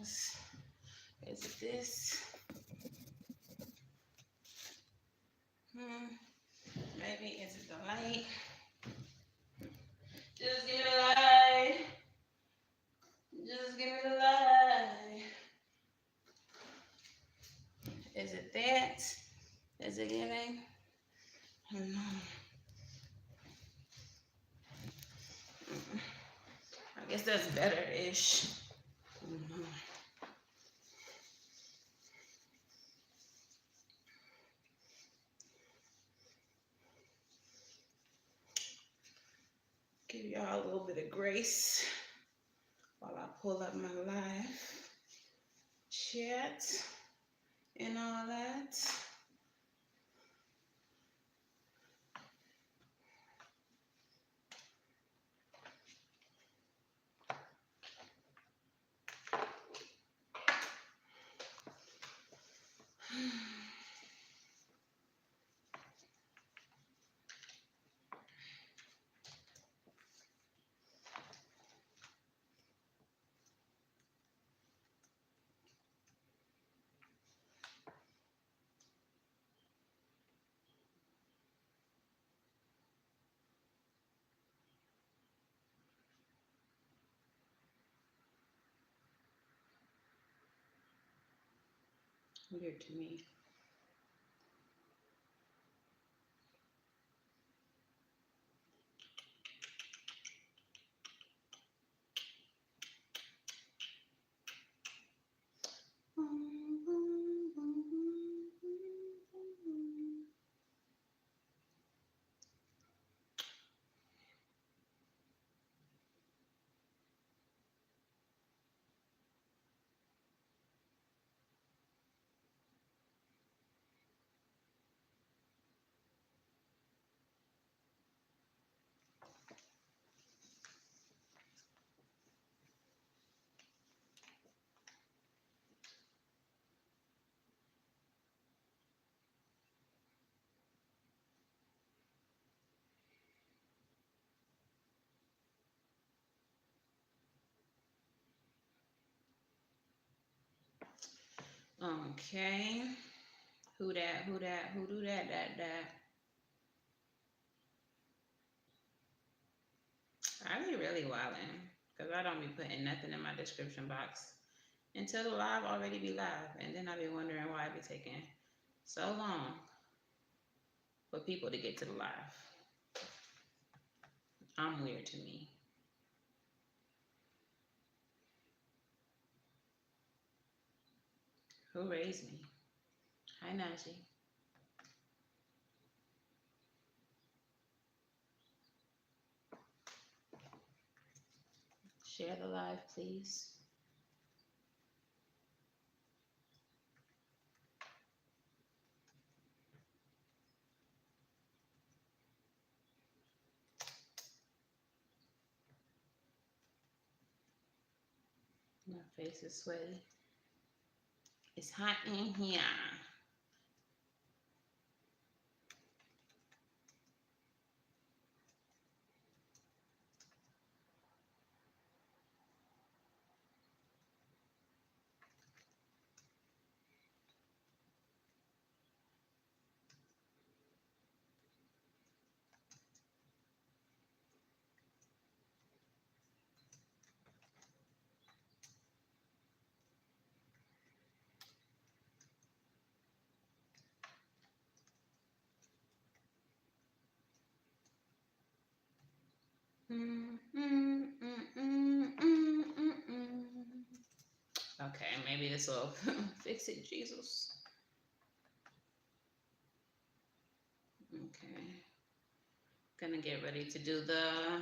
eyes. Is it this? Maybe is it the light? Just give me the light. Just give me the light. Is it that? Is it giving? I don't know. I guess that's better-ish. I don't know. Give y'all a little bit of grace while I pull up my live chat and all that. Weird to me. Okay. Who that? Who that? Who do that? That. I be really wildin' because I don't be putting nothing in my description box until the live already be live, and then I be wondering why it be taking so long for people to get to the live. I'm weird to me. Who raised me? Hi, Najee. Share the live, please. My face is sweaty. It's hot in here. Okay, maybe this will fix it, Jesus. Okay. Gonna get ready to do the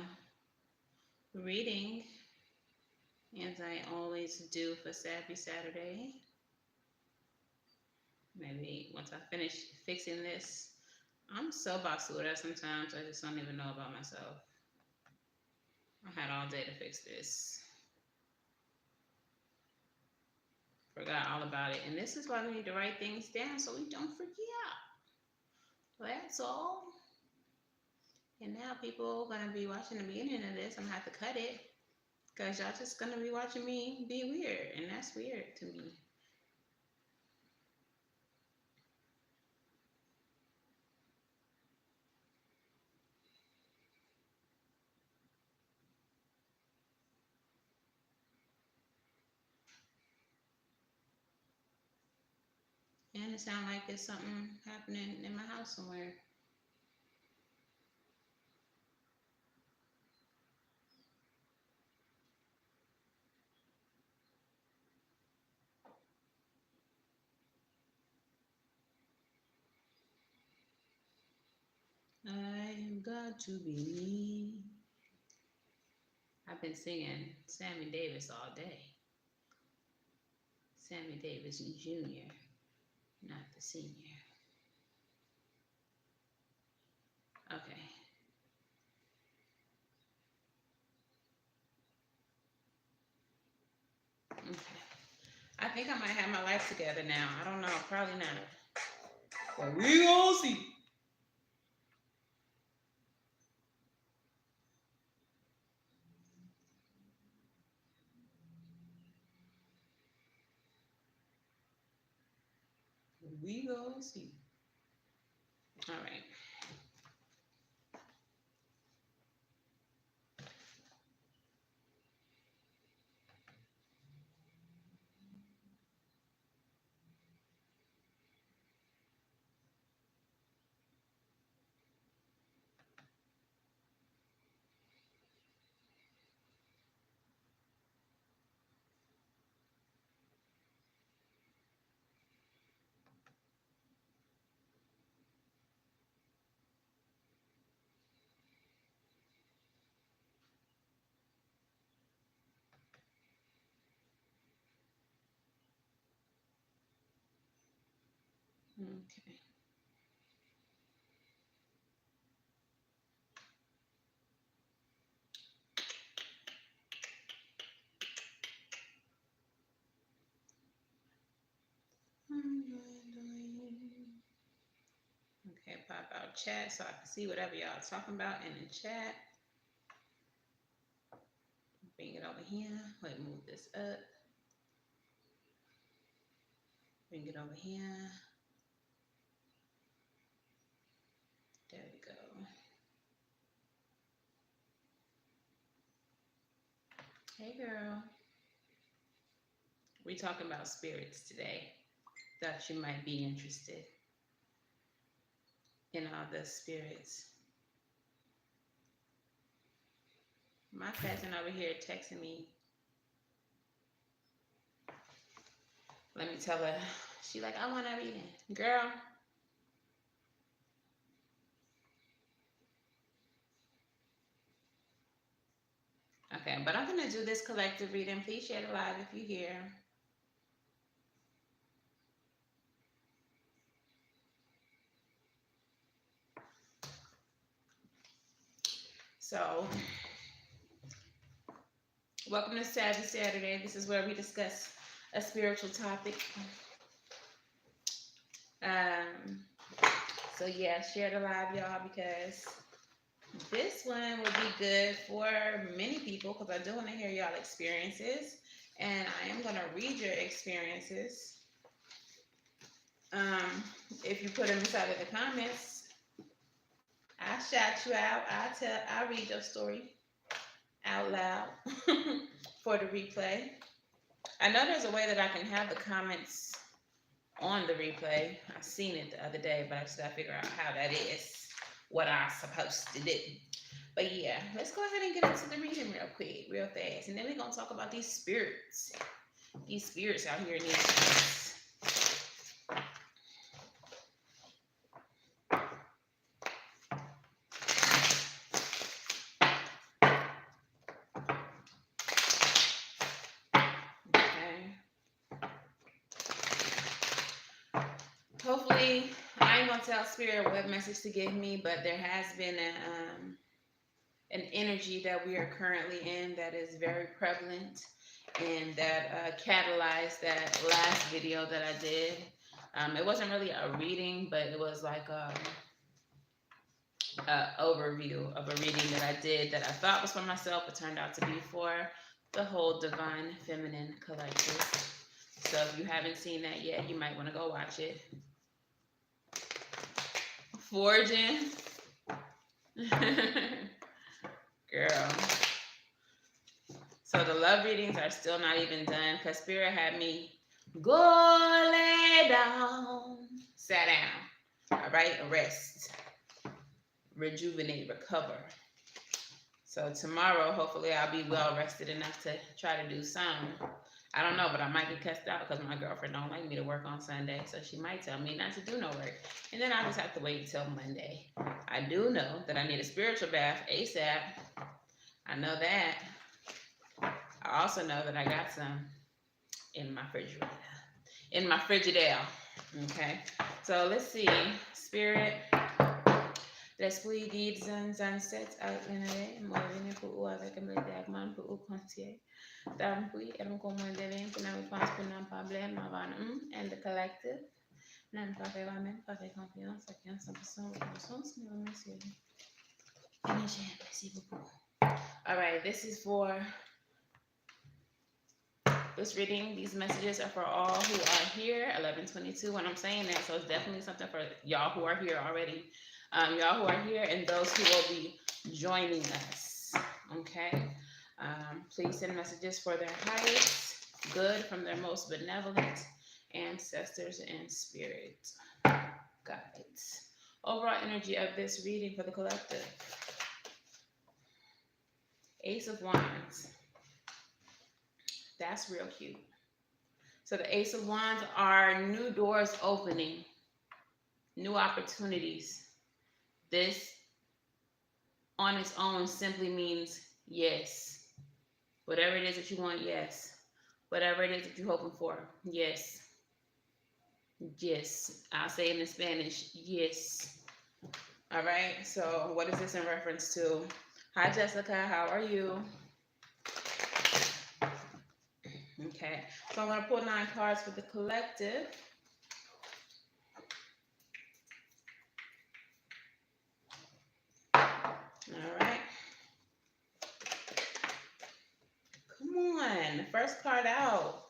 reading as I always do for Savvy Saturday. Maybe once I finish fixing this, I'm so basura sometimes I just don't even know about myself. I had all day to fix this. Forgot all about it. And this is why we need to write things down so we don't forget. That's all. And now people are going to be watching the beginning of this. I'm going to have to cut it. Because y'all just gonna be watching me be weird, and that's weird to me. And it sounds like it's something happening in my house somewhere. I am God to be me. I've been singing Sammy Davis all day. Sammy Davis Jr., not the senior. Okay. Okay. I think I might have my life together now. I don't know. Probably not. But we gonna see. We gonna see. All right. Okay. Okay, pop out chat so I can see whatever y'all talking about in the chat. Bring it over here. Wait, move this up. Bring it over here. There we go. Hey, girl. We talking about spirits today. Thought you might be interested in all the spirits. My cousin over here texting me. Let me tell her. She like, I want to read it. Girl. Okay, but I'm going to do this collective reading. Please share the live if you're here. So, welcome to Savvy Saturday. This is where we discuss a spiritual topic. So yeah, share the live, y'all, because this one will be good for many people because I do want to hear y'all experiences, and I am going to read your experiences. If you put them inside of the comments, I shout you out. I'll read your story out loud for the replay. I know there's a way that I can have the comments on the replay. I seen it the other day, but I just gotta figure out how that is, what I'm supposed to do. But yeah, let's go ahead and get into the reading real quick, real fast, and then we're gonna talk about these spirits out here in these streets. Hopefully, I ain't gonna tell Spirit what message to give me, but there has been an energy that we are currently in that is very prevalent and that catalyzed that last video that I did. It wasn't really a reading, but it was like an overview of a reading that I did that I thought was for myself, but turned out to be for the whole Divine Feminine Collective. So if you haven't seen that yet, you might want to go watch it. Forging. Girl. So the love readings are still not even done because Spirit had me go lay down. Sat down. All right, rest. Rejuvenate, recover. So tomorrow, hopefully, I'll be well rested enough to try to do some. I don't know, but I might get cussed out because my girlfriend don't like me to work on Sunday, so she might tell me not to do no work, and then I'll just have to wait until Monday. I do know that I need a spiritual bath ASAP. I know that. I also know that I got some in my refrigerator. In my Frigidaire. Okay. So let's see. Spirit. L'esprit guide zan set outlinere, moi venir pour ou avec un diagman pour ou conseiller. Dans puis, elle me commande rien pour nous pense pour nous problème avant and the collective. Non pas faire même, pas faire confiance, à 100% reconnaissance, mais remercier. Énergie, merci beaucoup. All right, this is for this reading. These messages are for all who are here. 11:22 when I'm saying that, so it's definitely something for y'all who are here already. Y'all who are here and those who will be joining us. Okay. Please send messages for their highest good from their most benevolent ancestors and spirit guides. Overall energy of this reading for the collective. Ace of Wands. That's real cute. So the Ace of Wands are new doors opening, new opportunities. This on its own simply means yes. Whatever it is that you want, yes. Whatever it is that you're hoping for, yes. Yes. I'll say it in Spanish, yes. All right, so what is this in reference to? Hi, Jessica, how are you? Okay, so I'm going to pull 9 cards for the collective. All right. Come on. First card out.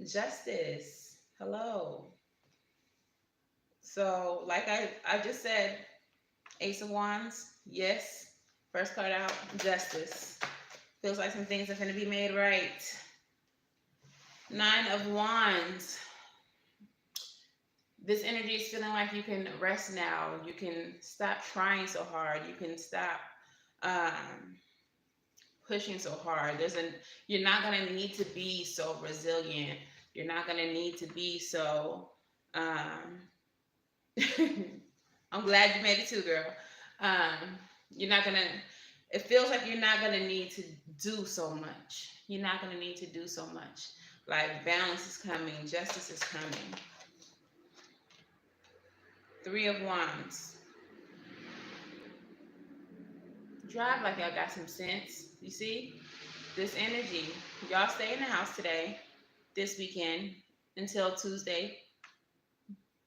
Justice. Hello. So, like I just said, Ace of Wands, yes. First card out, Justice. Feels like some things are going to be made right. 9 of Wands. This energy is feeling like you can rest now. You can stop trying so hard. You can stop pushing so hard. You're not going to need to be so resilient. You're not going to need to be so... I'm glad you made it too, girl. You're not going to... It feels like you're not going to need to do so much. You're not going to need to do so much. Like balance is coming. Justice is coming. 3 of Wands. Drive like y'all got some sense. You see? This energy. Y'all stay in the house today, this weekend, until Tuesday.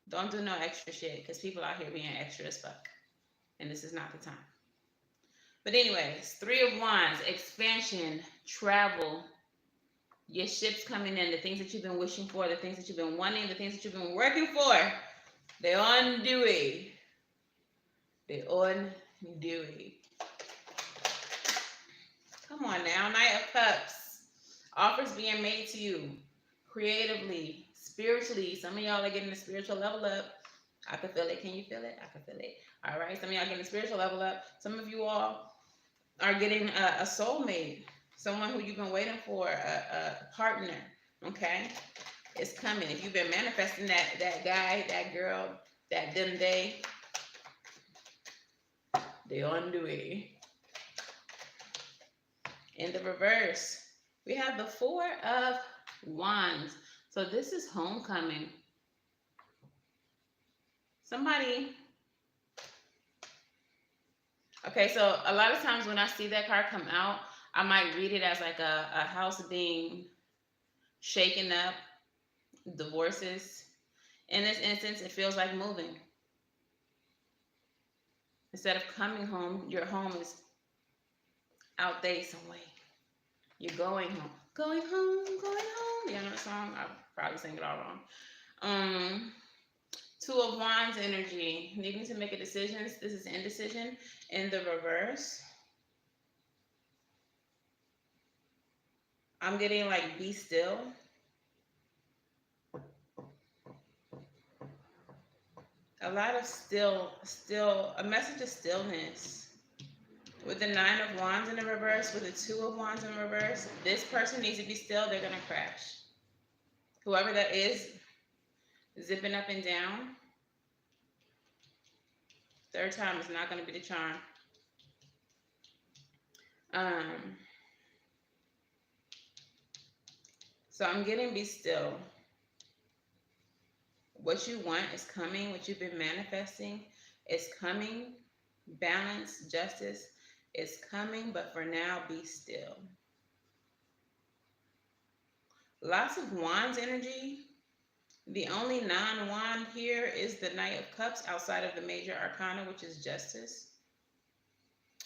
Don't do no extra shit, because people out here being extra as fuck. And this is not the time. But anyways, 3 of Wands. Expansion. Travel. Your ship's coming in. The things that you've been wishing for, the things that you've been wanting, the things that you've been working for. They're on Dewey. They're on Dewey. Come on now. Knight of Cups. Offers being made to you. Creatively. Spiritually. Some of y'all are getting a spiritual level up. I can feel it. Can you feel it? I can feel it. All right. Some of y'all getting a spiritual level up. Some of you all are getting a soulmate. Someone who you've been waiting for. A partner. Okay. It's coming. If you've been manifesting that guy, that girl, that them they on the way. In the reverse, we have the 4 of Wands. So this is homecoming. Somebody. Okay, so a lot of times when I see that card come out, I might read it as like a house being shaken up. Divorces. In this instance, it feels like moving. Instead of coming home, your home is out there some way. You're going home. Going home, going home. You know the song? I probably sing it all wrong. Two of Wands energy. Needing to make a decision. This is indecision in the reverse. I'm getting like be still. A lot of a message of stillness. With the Nine of Wands in the reverse, with the Two of Wands in reverse, this person needs to be still. They're going to crash. Whoever that is, zipping up and down. Third time is not going to be the charm. So I'm getting be still. What you want is coming. What you've been manifesting is coming. Balance, justice is coming, but for now, be still. Lots of Wands energy. The only non-wand here is the Knight of Cups outside of the major arcana, which is justice.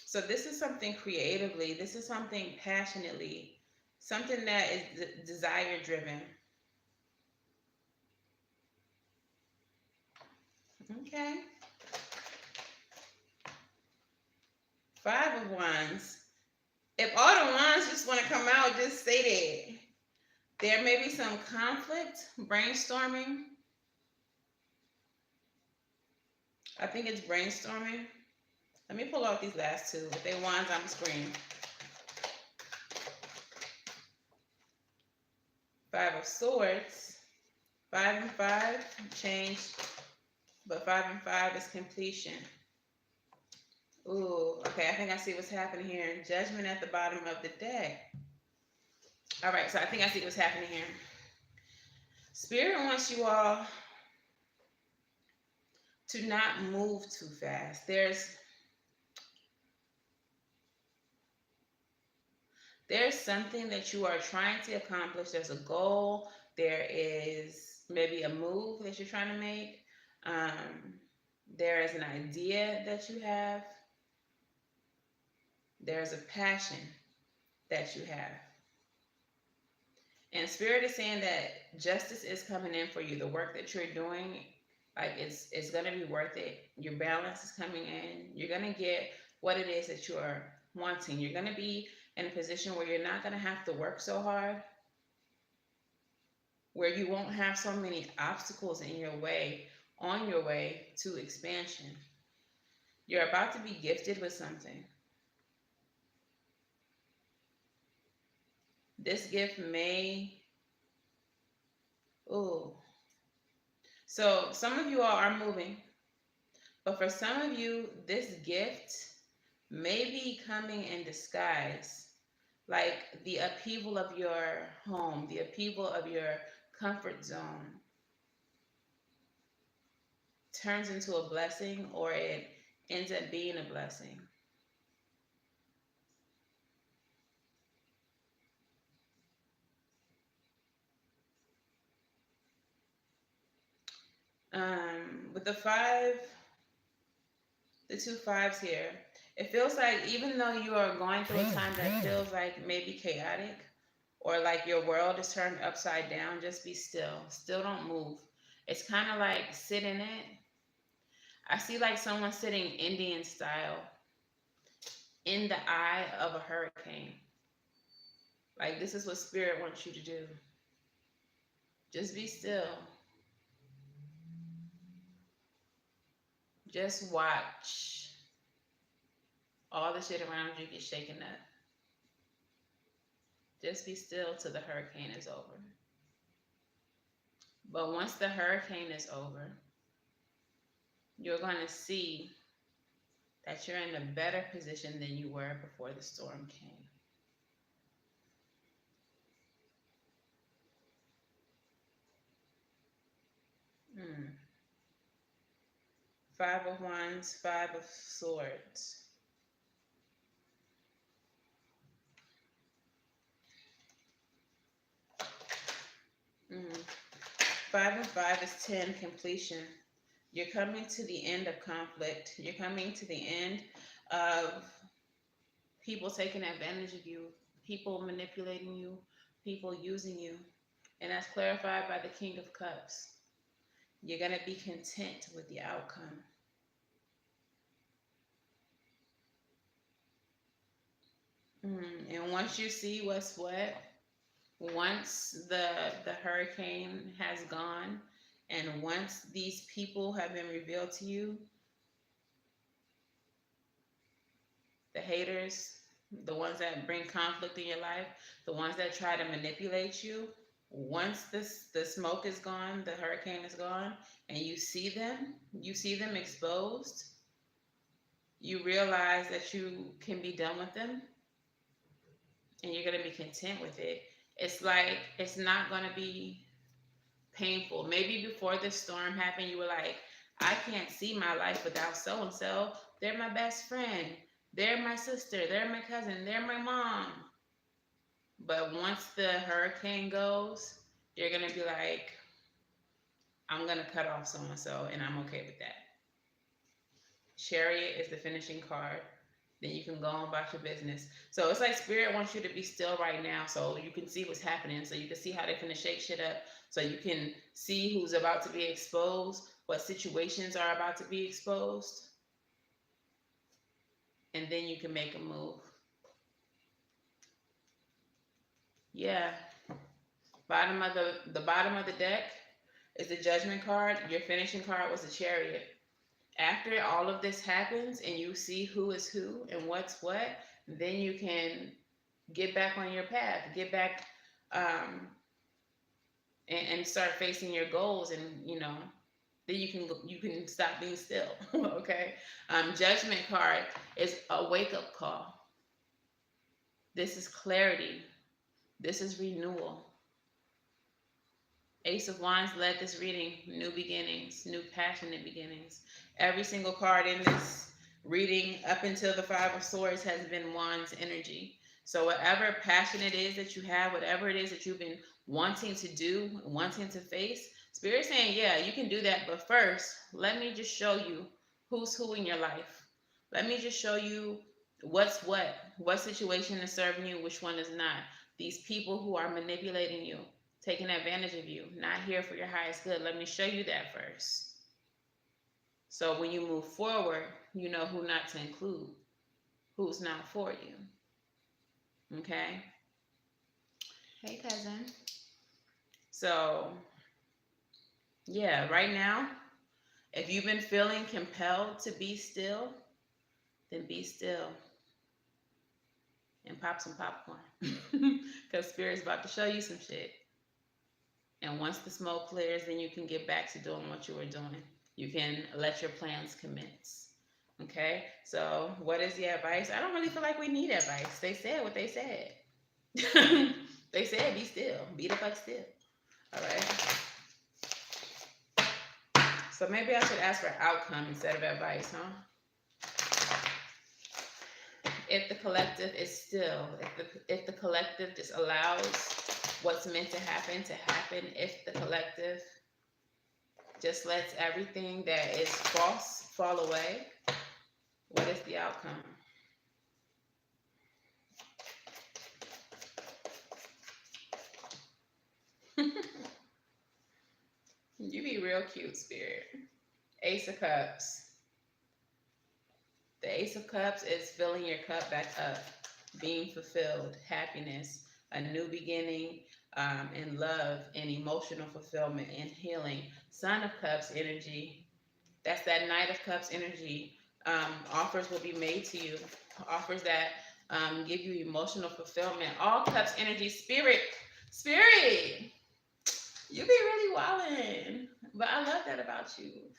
So this is something creatively. This is something passionately. Something that is desire-driven. Okay. Five of Wands. If all the wands just want to come out, just say that. There may be some conflict, brainstorming. I think it's brainstorming. Let me pull out these last two. If they wands on the screen. Five of Swords. 5 and 5 changed, but 5 and 5 is completion. Ooh, okay, I think I see what's happening here. Judgment at the bottom of the deck. All right, so I think I see what's happening here. Spirit wants you all to not move too fast. There's something that you are trying to accomplish. There's a goal. There is maybe a move that you're trying to make. There is an idea that you have. There's a passion that you have. And Spirit is saying that justice is coming in for you. The work that you're doing, like it's going to be worth it. Your balance is coming in. You're going to get what it is that you're wanting. You're going to be in a position where you're not going to have to work so hard, where you won't have so many obstacles in your way, on your way to expansion. You're about to be gifted with something. This gift may, so some of you all are moving, but for some of you, this gift may be coming in disguise, like the upheaval of your home, the upheaval of your comfort zone turns into a blessing, or it ends up being a blessing. With the two fives here, it feels like even though you are going through a time that feels like maybe chaotic, or like your world is turned upside down, just be still. Still don't move. It's kind of like sit in it. I see like someone sitting Indian style in the eye of a hurricane. Like this is what Spirit wants you to do. Just be still. Just watch all the shit around you get shaken up. Just be still till the hurricane is over. But once the hurricane is over, you're going to see that you're in a better position than you were before the storm came. Five of Wands, Five of Swords. Five and 5 is 10, completion. You're coming to the end of conflict. You're coming to the end of people taking advantage of you, people manipulating you, people using you. And that's clarified by the King of Cups. You're going to be content with the outcome. And once you see what's what, once the hurricane has gone, and once these people have been revealed to you, the haters, the ones that bring conflict in your life, the ones that try to manipulate you, once the smoke is gone, the hurricane is gone, and you see them exposed, you realize that you can be done with them, and you're going to be content with it. It's like, it's not going to be painful. Maybe before this storm happened, you were like, I can't see my life without so and so. They're my best friend. They're my sister. They're my cousin. They're my mom. But once the hurricane goes, you're going to be like, I'm going to cut off so and so, and I'm okay with that. Chariot is the finishing card. Then you can go on about your business. So it's like Spirit wants you to be still right now so you can see what's happening, so you can see how they're going to shake shit up, so you can see who's about to be exposed, what situations are about to be exposed, and then you can make a move. Yeah. The bottom of the deck is the Judgment card. Your finishing card was the Chariot. After all of this happens and you see who is who and what's what, then you can get back on your path, get back and start facing your goals, and then you can stop being still. Okay. Judgment card is a wake-up call. This is clarity. This is renewal. Ace of Wands led this reading. New beginnings, new passionate beginnings. Every single card in this reading up until the Five of Swords has been Wands energy. So whatever passion it is that you have, whatever it is that you've been wanting to do, wanting to face, Spirit's saying, yeah, you can do that. But first, let me just show you who's who in your life. Let me just show you what's what situation is serving you, which one is not. These people who are manipulating you, taking advantage of you, not here for your highest good. Let me show you that first. So when you move forward, you know who not to include, who's not for you. Okay? Hey, cousin. So, yeah, right now, if you've been feeling compelled to be still, then be still and pop some popcorn. Because Spirit's about to show you some shit. And once the smoke clears, then you can get back to doing what you were doing. You can let your plans commence. Okay? So what is the advice? I don't really feel like we need advice. They said what they said. They said be still. Be the fuck still. All right? So maybe I should ask for outcome instead of advice, huh? If the collective is still, if the collective just allows what's meant to happen, if the collective just lets everything that is false fall away, what is the outcome? You be real cute, Spirit. Ace of Cups. The Ace of Cups is filling your cup back up, being fulfilled, happiness, a new beginning, and love and emotional fulfillment and healing. Son of Cups energy. That's that Knight of Cups energy. Offers will be made to you. Offers that give you emotional fulfillment. All Cups energy. Spirit. You be really wildin', but I love that about you.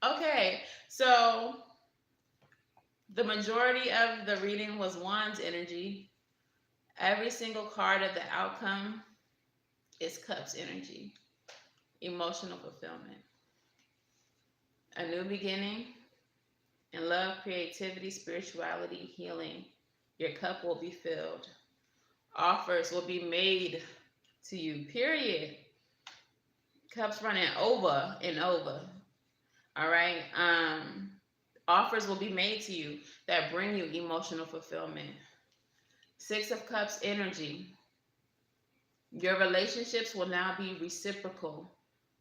Okay, so the majority of the reading was Wands energy. Every single card of the outcome is Cups energy. Emotional fulfillment. A new beginning in love, creativity, spirituality, healing. Your cup will be filled. Offers will be made to you, period. Cups running over and over. All right? Offers will be made to you that bring you emotional fulfillment. Six of Cups energy. Your relationships will now be reciprocal.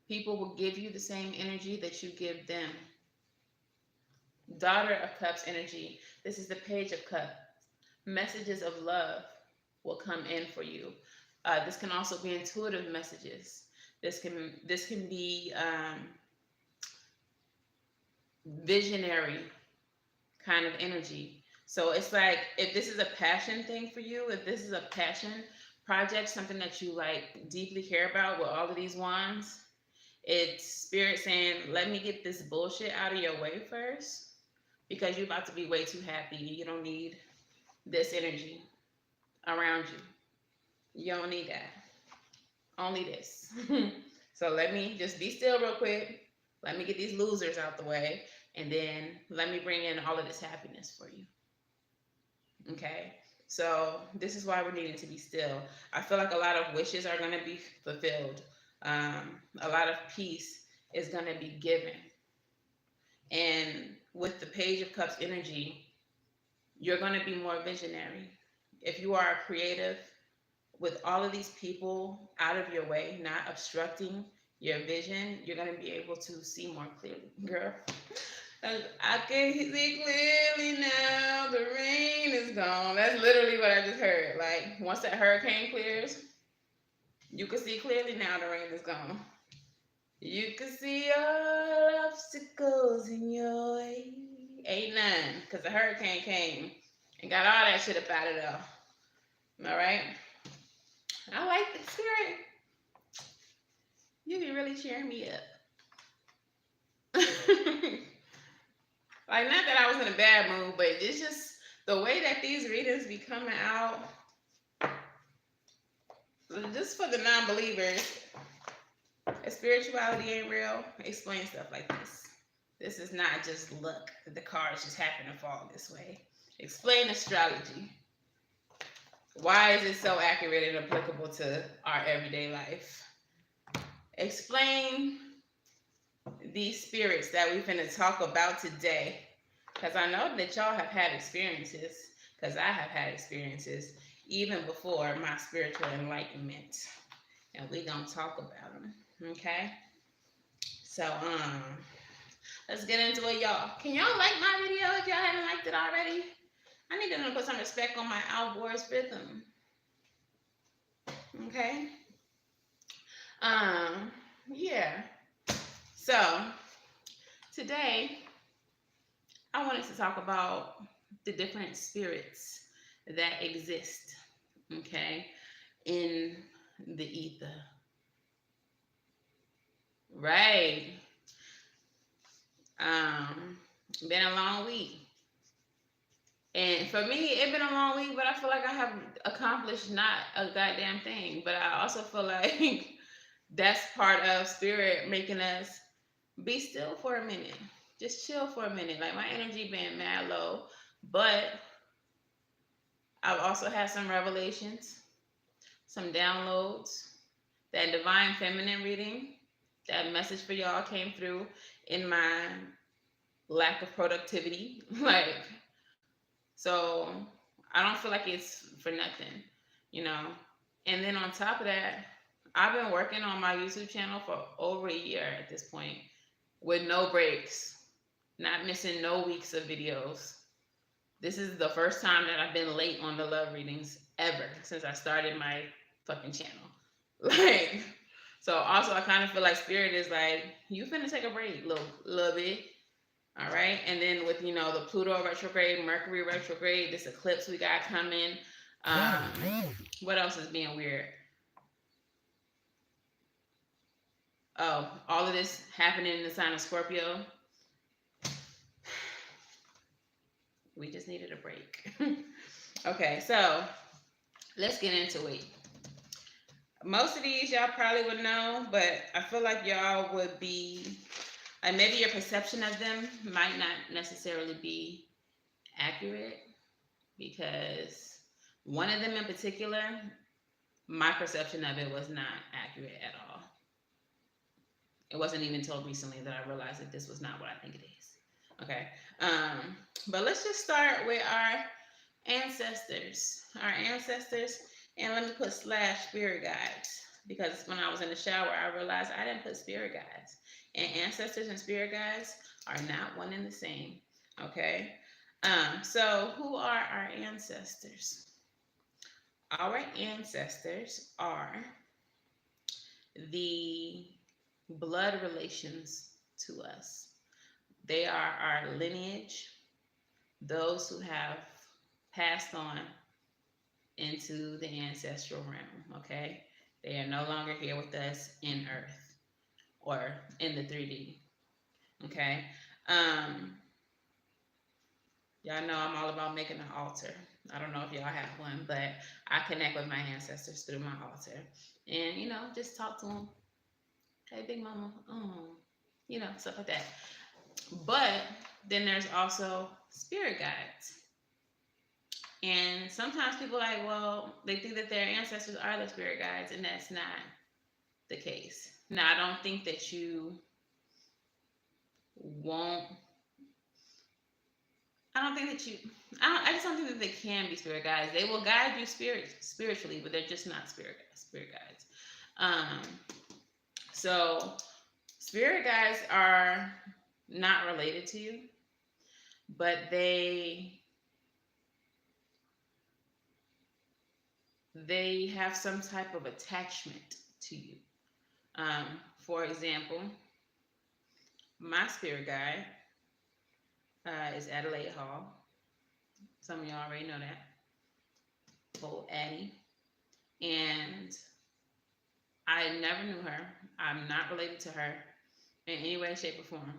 People will give you the same energy that you give them. Daughter of Cups energy. This is the Page of Cups. Messages of love will come in for you. This can also be intuitive messages. This can be visionary kind of energy. So it's like, if this is a passion thing for you, if this is a passion project, something that you like deeply care about with all of these wands, it's spirit saying, let me get this bullshit out of your way first, because you're about to be way too happy. You don't need this energy around you. You don't need that. Only this. So let me just be still real quick. Let me get these losers out the way, and then let me bring in all of this happiness for you. Okay? So this is why we're needing to be still. I feel like a lot of wishes are going to be fulfilled. A lot of peace is going to be given. And with the Page of Cups energy, you're going to be more visionary. If you are a creative, with all of these people out of your way, not obstructing your vision, you're going to be able to see more clearly. Girl, I can see clearly now, the rain is gone. That's literally what I just heard. Like, once that hurricane clears, you can see clearly now, the rain is gone. You can see all obstacles in your way. Ain't none, because the hurricane came and got all that shit up out of there. All right? I like the spirit. You be really cheering me up. Like, not that I was in a bad mood, but it's just the way that these readings be coming out. Just for the non-believers, if spirituality ain't real, explain stuff like this. This is not just luck that the cards just happen to fall this way. Explain astrology. Why is it so accurate and applicable to our everyday life? Explain these spirits that we're going to talk about today. Because I know that y'all have had experiences, because I have had experiences even before my spiritual enlightenment. And we going to talk about them. Okay? So, let's get into it, y'all. Can y'all like my video if y'all haven't liked it already? I need them to put some respect on my outboards rhythm. Okay? Yeah. So, today, I wanted to talk about the different spirits that exist, okay, in the ether. Right. Been a long week. And for me, it's been a long week, but I feel like I have accomplished not a goddamn thing. But I also feel like that's part of spirit making us be still for a minute. Just chill for a minute. Like, my energy been mad low, but I've also had some revelations, some downloads. That divine feminine reading, that message for y'all came through in my lack of productivity. Like, so I don't feel like it's for nothing, you know. And then on top of that, I've been working on my YouTube channel for over a year at this point, with no breaks, not missing no weeks of videos. This is the first time that I've been late on the love readings ever since I started my fucking channel. Like, so also I kind of feel like spirit is like, you finna take a break, little bit. All right. And then with, you know, the Pluto retrograde, Mercury retrograde, this eclipse we got coming. What else is being weird? Oh, all of this happening in the sign of Scorpio. We just needed a break. Okay, so let's get into it. Most of these y'all probably would know, but I feel like y'all would be, like, maybe your perception of them might not necessarily be accurate, because one of them in particular, my perception of it was not accurate at all. It wasn't even until recently that I realized that this was not what I think it is. Okay, but let's just start with our Ancestors, our ancestors, and let me put slash spirit guides because when I was in the shower, I realized I didn't put spirit guides. And ancestors and spirit guides are not one and the same. Okay. So who are our ancestors? Our ancestors are the blood relations to us. They are our lineage, those who have passed on into the ancestral realm, okay? They are no longer here with us in earth or in the 3D, okay? Um, y'all know I'm all about making an altar. I don't know if y'all have one, but I connect with my ancestors through my altar. And, just talk to them. Hey, Big Mama. Stuff like that. But then there's also spirit guides. And sometimes people are like, well, they think that their ancestors are the spirit guides, and that's not the case. Now, I don't think that you won't. I don't think that you. I just don't think that they can be spirit guides. They will guide you spiritually, but they're just not spirit guides. Um, so spirit guides are not related to you, but they have some type of attachment to you. For example, my spirit guide is Adelaide Hall. Some of y'all already know that. Old Addie. And I never knew her. I'm not related to her in any way, shape, or form.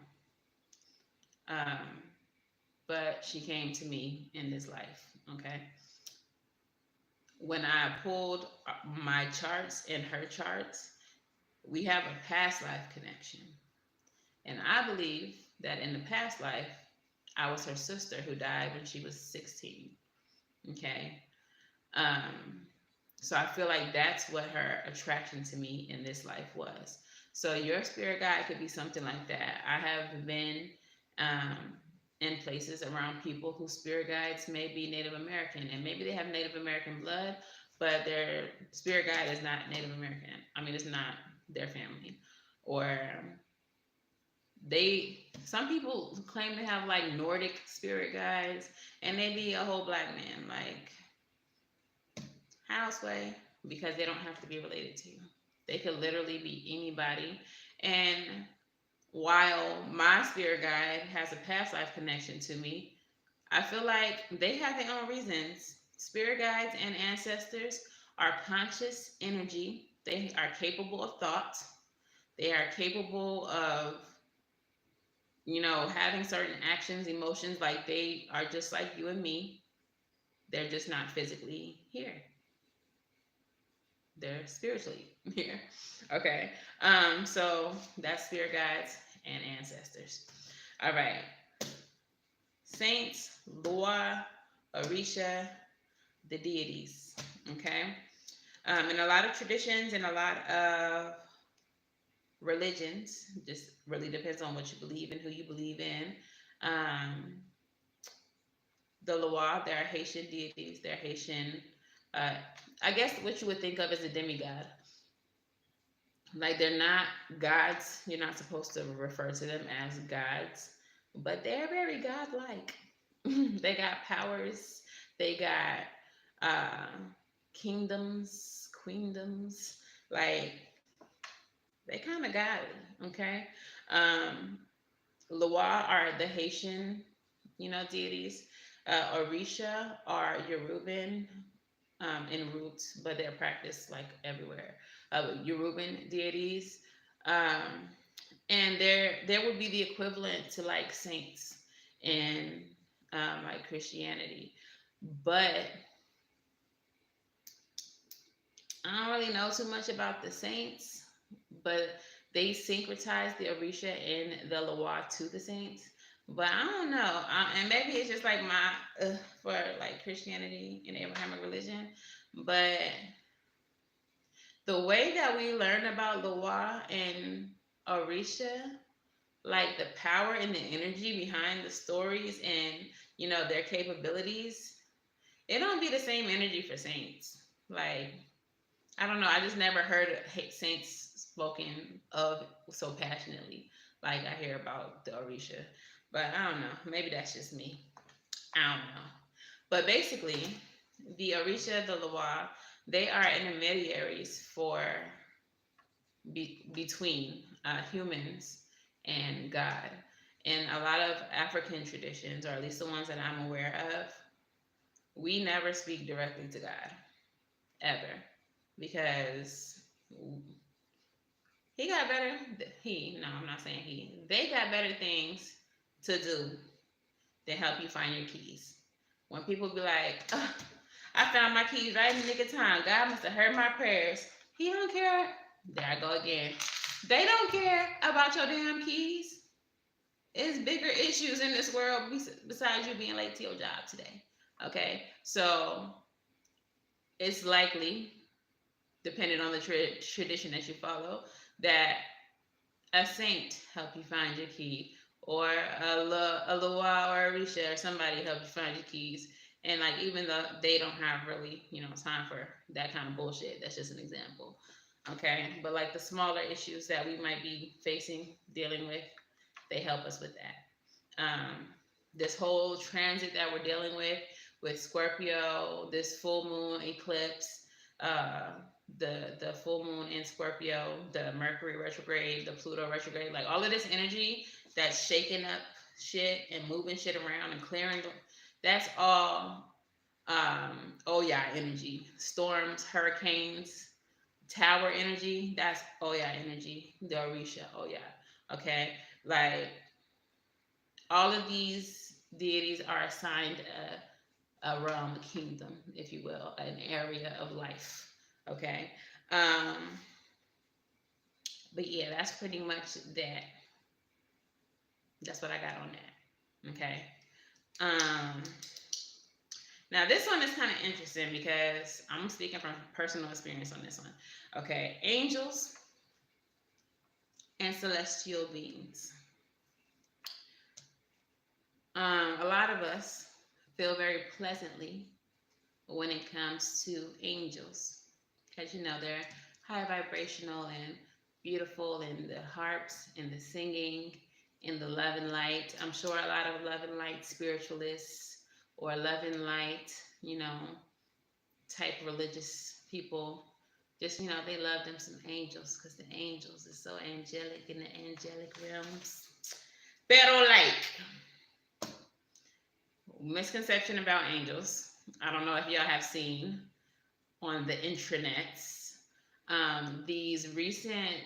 But she came to me in this life, okay? When I pulled my charts and her charts, we have a past life connection. And I believe that in the past life, I was her sister who died when she was 16. Okay. So I feel like that's what her attraction to me in this life was. So your spirit guide could be something like that. I have been in places around people whose spirit guides may be Native American, and maybe they have Native American blood, but their spirit guide is not Native American. I mean, it's not their family. Or some people claim to have like Nordic spirit guides, and they be a whole black man, like Houseway, because they don't have to be related to you. They could literally be anybody. And while my spirit guide has a past life connection to me, I feel like they have their own reasons. Spirit guides and ancestors are conscious energy. They are capable of thought. They are capable of, having certain actions, emotions, like they are just like you and me. They're just not physically here. They're spiritually here. Okay. So that's spirit guides and ancestors. All right. Saints, Loa, Orisha, the deities. Okay. In a lot of traditions and a lot of religions, just really depends on what you believe and who you believe in. The Loa, they're Haitian deities. They're Haitian, I guess what you would think of as a demigod. Like they're not gods. You're not supposed to refer to them as gods, but they're very godlike. They got powers. They got kingdoms, queendoms. Like they kind of godly. Okay. Loa are the Haitian, deities. Orisha are Yoruban in roots, but they're practiced like everywhere. Yoruban deities, and there would be the equivalent to like saints in like Christianity, but I don't really know too much about the saints, but they syncretize the Orisha and the Loa to the saints. But I don't know, and maybe it's just like for like Christianity and Abrahamic religion, but the way that we learn about Loa and Orisha, like the power and the energy behind the stories and their capabilities, it don't be the same energy for saints. Like, I don't know. I just never heard saints spoken of so passionately like I hear about the Orisha. But I don't know. Maybe that's just me. I don't know. But basically, the Orisha, the Loa, they are intermediaries for between humans and God. In a lot of African traditions, or at least the ones that I'm aware of, we never speak directly to God ever, because he got better. No, I'm not saying he. They got better things to do than help you find your keys. When people be like, oh, I found my keys right in the nick of time. God must have heard my prayers. He don't care. There I go again. They don't care about your damn keys. It's bigger issues in this world besides you being late to your job today. Okay? So it's likely, depending on the tradition that you follow, that a saint help you find your key, or a Loa or a Risha or somebody help you find your keys. And like, even though they don't have really, time for that kind of bullshit, that's just an example. Okay, but like the smaller issues that we might be facing, dealing with, they help us with that. This whole transit that we're dealing with Scorpio, this full moon eclipse, the full moon in Scorpio, the Mercury retrograde, the Pluto retrograde, like all of this energy that's shaking up shit and moving shit around and clearing, that's all Oya energy. Storms, hurricanes, tower energy, that's Oya energy. The Orisha Oya. Okay? Like, all of these deities are assigned a realm, a kingdom, if you will, an area of life. Okay? But yeah, that's pretty much that. That's what I got on that. Okay? Now this one is kind of interesting because I'm speaking from personal experience on this one. Okay, angels and celestial beings. A lot of us feel very pleasantly when it comes to angels, because they're high vibrational and beautiful, and the harps and the singing and the love and light. I'm sure a lot of love and light spiritualists, or love and light, type religious people, just they love them some angels, because the angels are so angelic in the angelic realms. Pero like, misconception about angels. I don't know if y'all have seen on the intranets these recent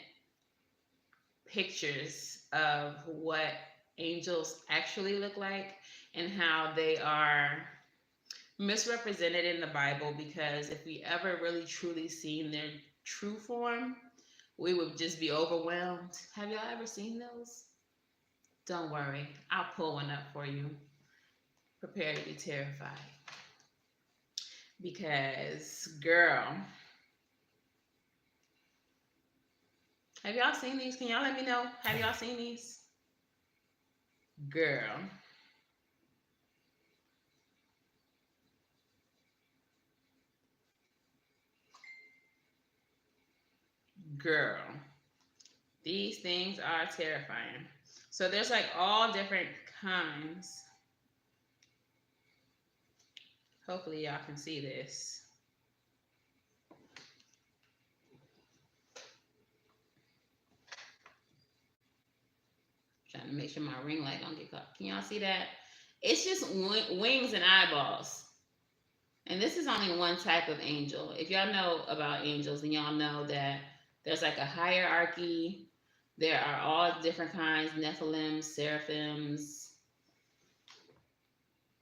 pictures of what angels actually look like, and how they are misrepresented in the Bible, because if we ever really truly seen their true form, we would just be overwhelmed. Have y'all ever seen those? Don't worry, I'll pull one up for you. Prepare to be terrified. Because, girl, have y'all seen these? Can y'all let me know? Have y'all seen these? Girl. Girl. These things are terrifying. So there's like all different kinds. Hopefully y'all can see this. Trying to make sure my ring light don't get caught. Can y'all see that? It's just wings and eyeballs. And this is only one type of angel. If y'all know about angels, then y'all know that there's like a hierarchy. There are all different kinds: Nephilims, seraphims,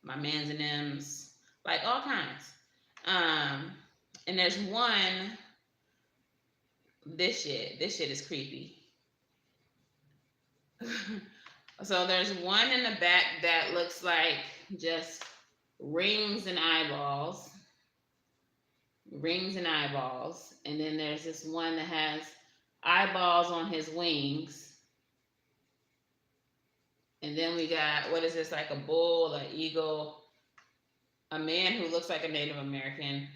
my mans and them's, like all kinds. And there's one. This shit is creepy. So there's one in the back that looks like just rings and eyeballs. And then there's this one that has eyeballs on his wings. And then we got, what is this, like a bull, an eagle, a man who looks like a Native American.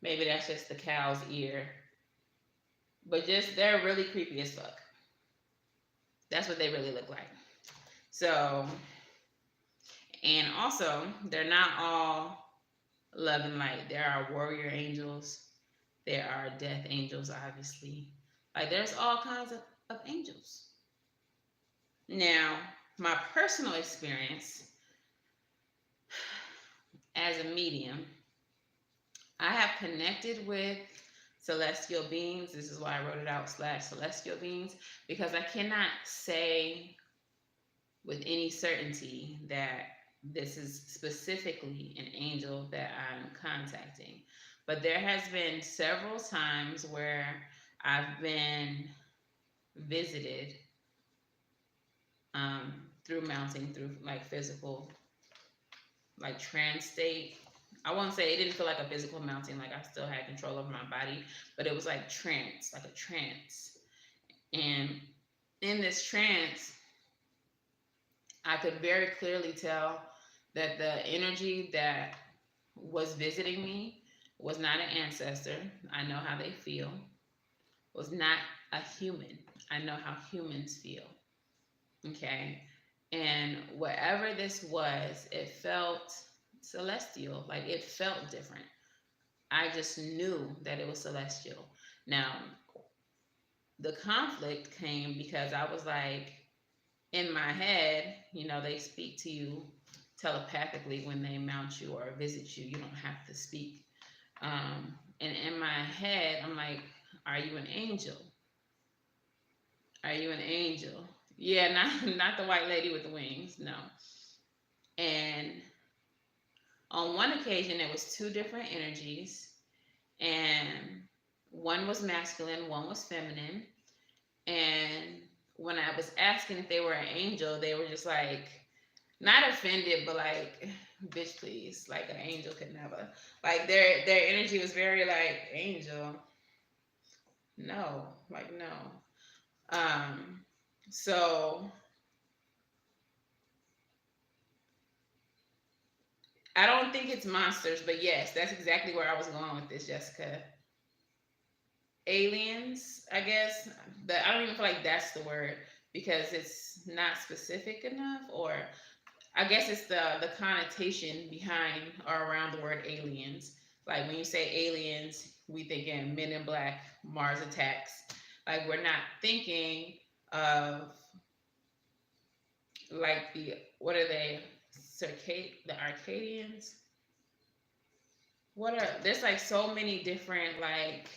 Maybe that's just the cow's ear. But just they're really creepy as fuck. That's what they really look like. So, and also, they're not all love and light. There are warrior angels. There are death angels, obviously. Like, there's all kinds of angels. Now, my personal experience as a medium, I have connected with celestial beings. This is why I wrote it out / celestial beings, because I cannot say with any certainty that this is specifically an angel that I'm contacting. But there has been several times where I've been visited through mounting, through like physical, like trance state. I won't say it didn't feel like a physical mounting, like I still had control over my body, but it was like trance, like a trance. And in this trance, I could very clearly tell that the energy that was visiting me was not an ancestor. I know how they feel. Was not a human. I know how humans feel. Okay. And whatever this was, it felt celestial. Like it felt different. I just knew that it was celestial. Now, the conflict came because I was like, in my head, they speak to you telepathically when they mount you or visit you. You don't have to speak. And in my head, I'm like, are you an angel? Are you an angel? Yeah, not the white lady with the wings, no. And on one occasion, it was two different energies, and one was masculine, one was feminine. And when I was asking if they were an angel, they were just like, not offended, but like, bitch, please. Like, an angel could never. Like, their energy was very like, angel. No, like, no. So I don't think it's monsters, but yes, that's exactly where I was going with this, Jessica. Aliens, I guess, but I don't even feel like that's the word because it's not specific enough, or I guess it's the connotation behind or around the word aliens. Like when you say aliens, we thinking Men in Black, Mars attacks. Like we're not thinking of like what are they? The Arcadians. There's like so many different like,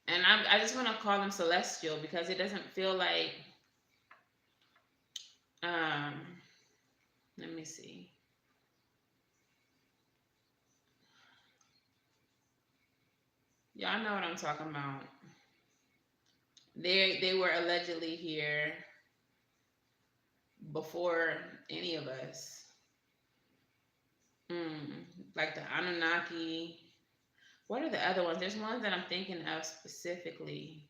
and I just want to call them celestial because it doesn't feel like um let me see. Y'all know what I'm talking about. They were allegedly here before any of us. Like the Anunnaki. What are the other ones? There's ones that I'm thinking of specifically.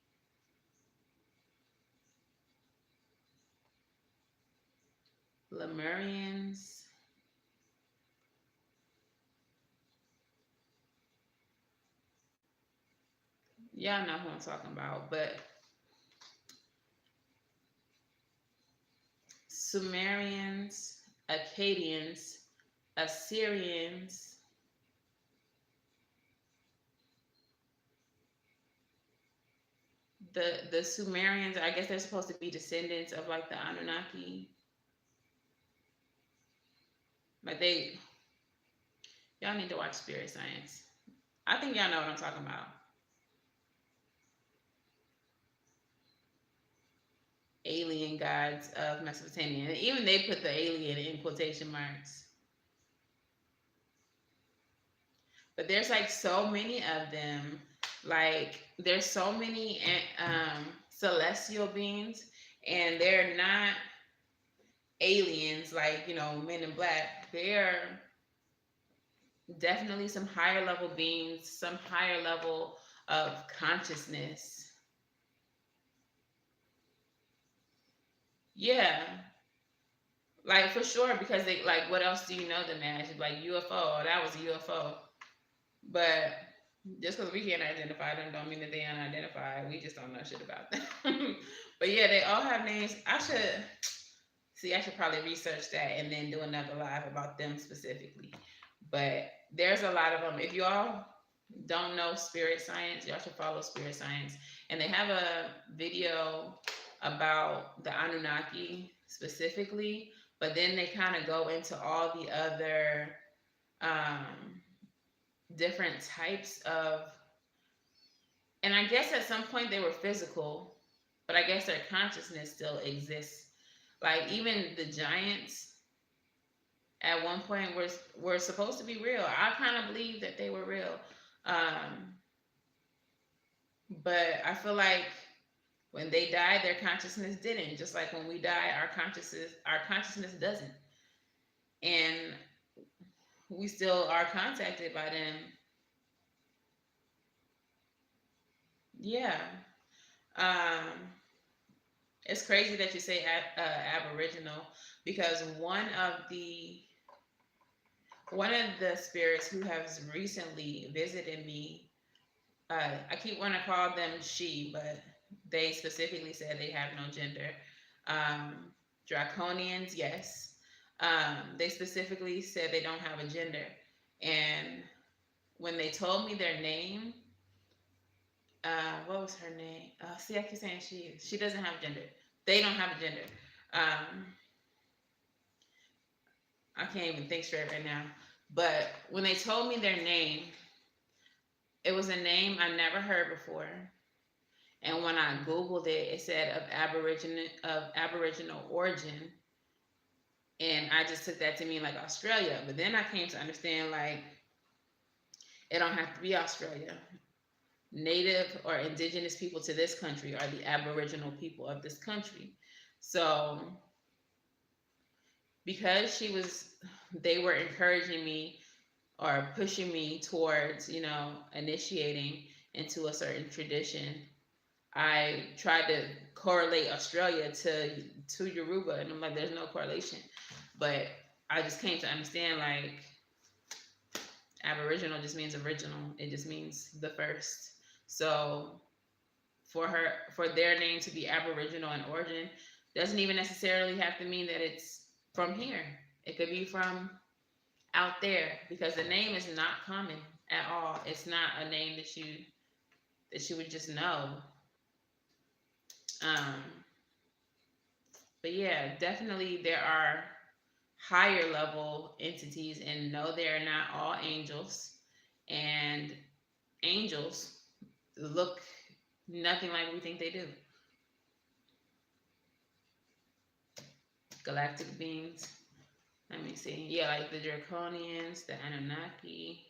Lemurians. Y'all know who I'm talking about, but Sumerians, Akkadians, Assyrians. The Sumerians, I guess they're supposed to be descendants of like the Anunnaki. But y'all need to watch Spirit Science. I think y'all know what I'm talking about. Alien gods of Mesopotamia. And even they put the alien in quotation marks. But there's like so many of them. Like there's so many celestial beings, and they're not aliens like Men in Black. They're definitely some higher level beings, some higher level of consciousness. Yeah, Like for sure, because they like, what else do you know them as? Like UFO, oh, that was a UFO. But just because we can't identify them, don't mean that they unidentified. We just don't know shit about them. But yeah, they all have names. I should see. I should probably research that and then do another live about them specifically. But there's a lot of them. If you all don't know spirit science, y'all should follow spirit science. And they have a video about the Anunnaki specifically, but then they kind of go into all the other um, different types of, and I guess at some point they were physical, but I guess their consciousness still exists. Like even the giants at one point were supposed to be real. I kind of believe that they were real. Um, but I feel like when they died, their consciousness didn't. Just like when we die, our consciousness doesn't. And we still are contacted by them. Yeah. Um, it's crazy that you say Aboriginal, because one of the spirits who has recently visited me, I keep wanting to call them she, but they specifically said they have no gender. Um, Draconians, yes. They specifically said they don't have a gender. And when they told me their name, what was her name? See, I keep saying she. She doesn't have a gender. They don't have a gender. Um, I can't even think straight right now. But when they told me their name, it was a name I never heard before. And when I Googled it, it said of Aboriginal origin. And I just took that to mean like Australia. But then I came to understand like it don't have to be Australia. Native or indigenous people to this country are the Aboriginal people of this country. So because they were encouraging me or pushing me towards, initiating into a certain tradition, I tried to correlate Australia to Yoruba, and I'm like, there's no correlation. But I just came to understand like Aboriginal just means original. It just means the first. So for their name to be Aboriginal in origin doesn't even necessarily have to mean that it's from here. It could be from out there, because the name is not common at all. It's not a name that you would just know. Um, but yeah, definitely there are higher level entities, and no, they're not all angels. And angels look nothing like we think they do. Galactic beings. Let me see. Yeah, like the Draconians, the Anunnaki.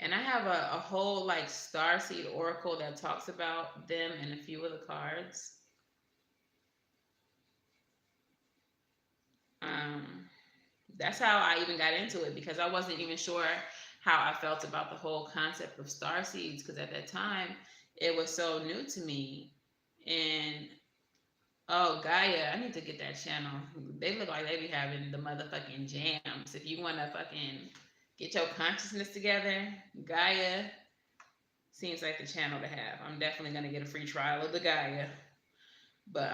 And I have a whole like starseed oracle that talks about them and a few of the cards. Um, that's how I even got into it, because I wasn't even sure how I felt about the whole concept of star seeds, because at that time it was so new to me. And oh, Gaia, I need to get that channel. They look like they be having the motherfucking jams. If you want to fucking get your consciousness together, Gaia seems like the channel to have. I'm definitely gonna get a free trial of the Gaia. But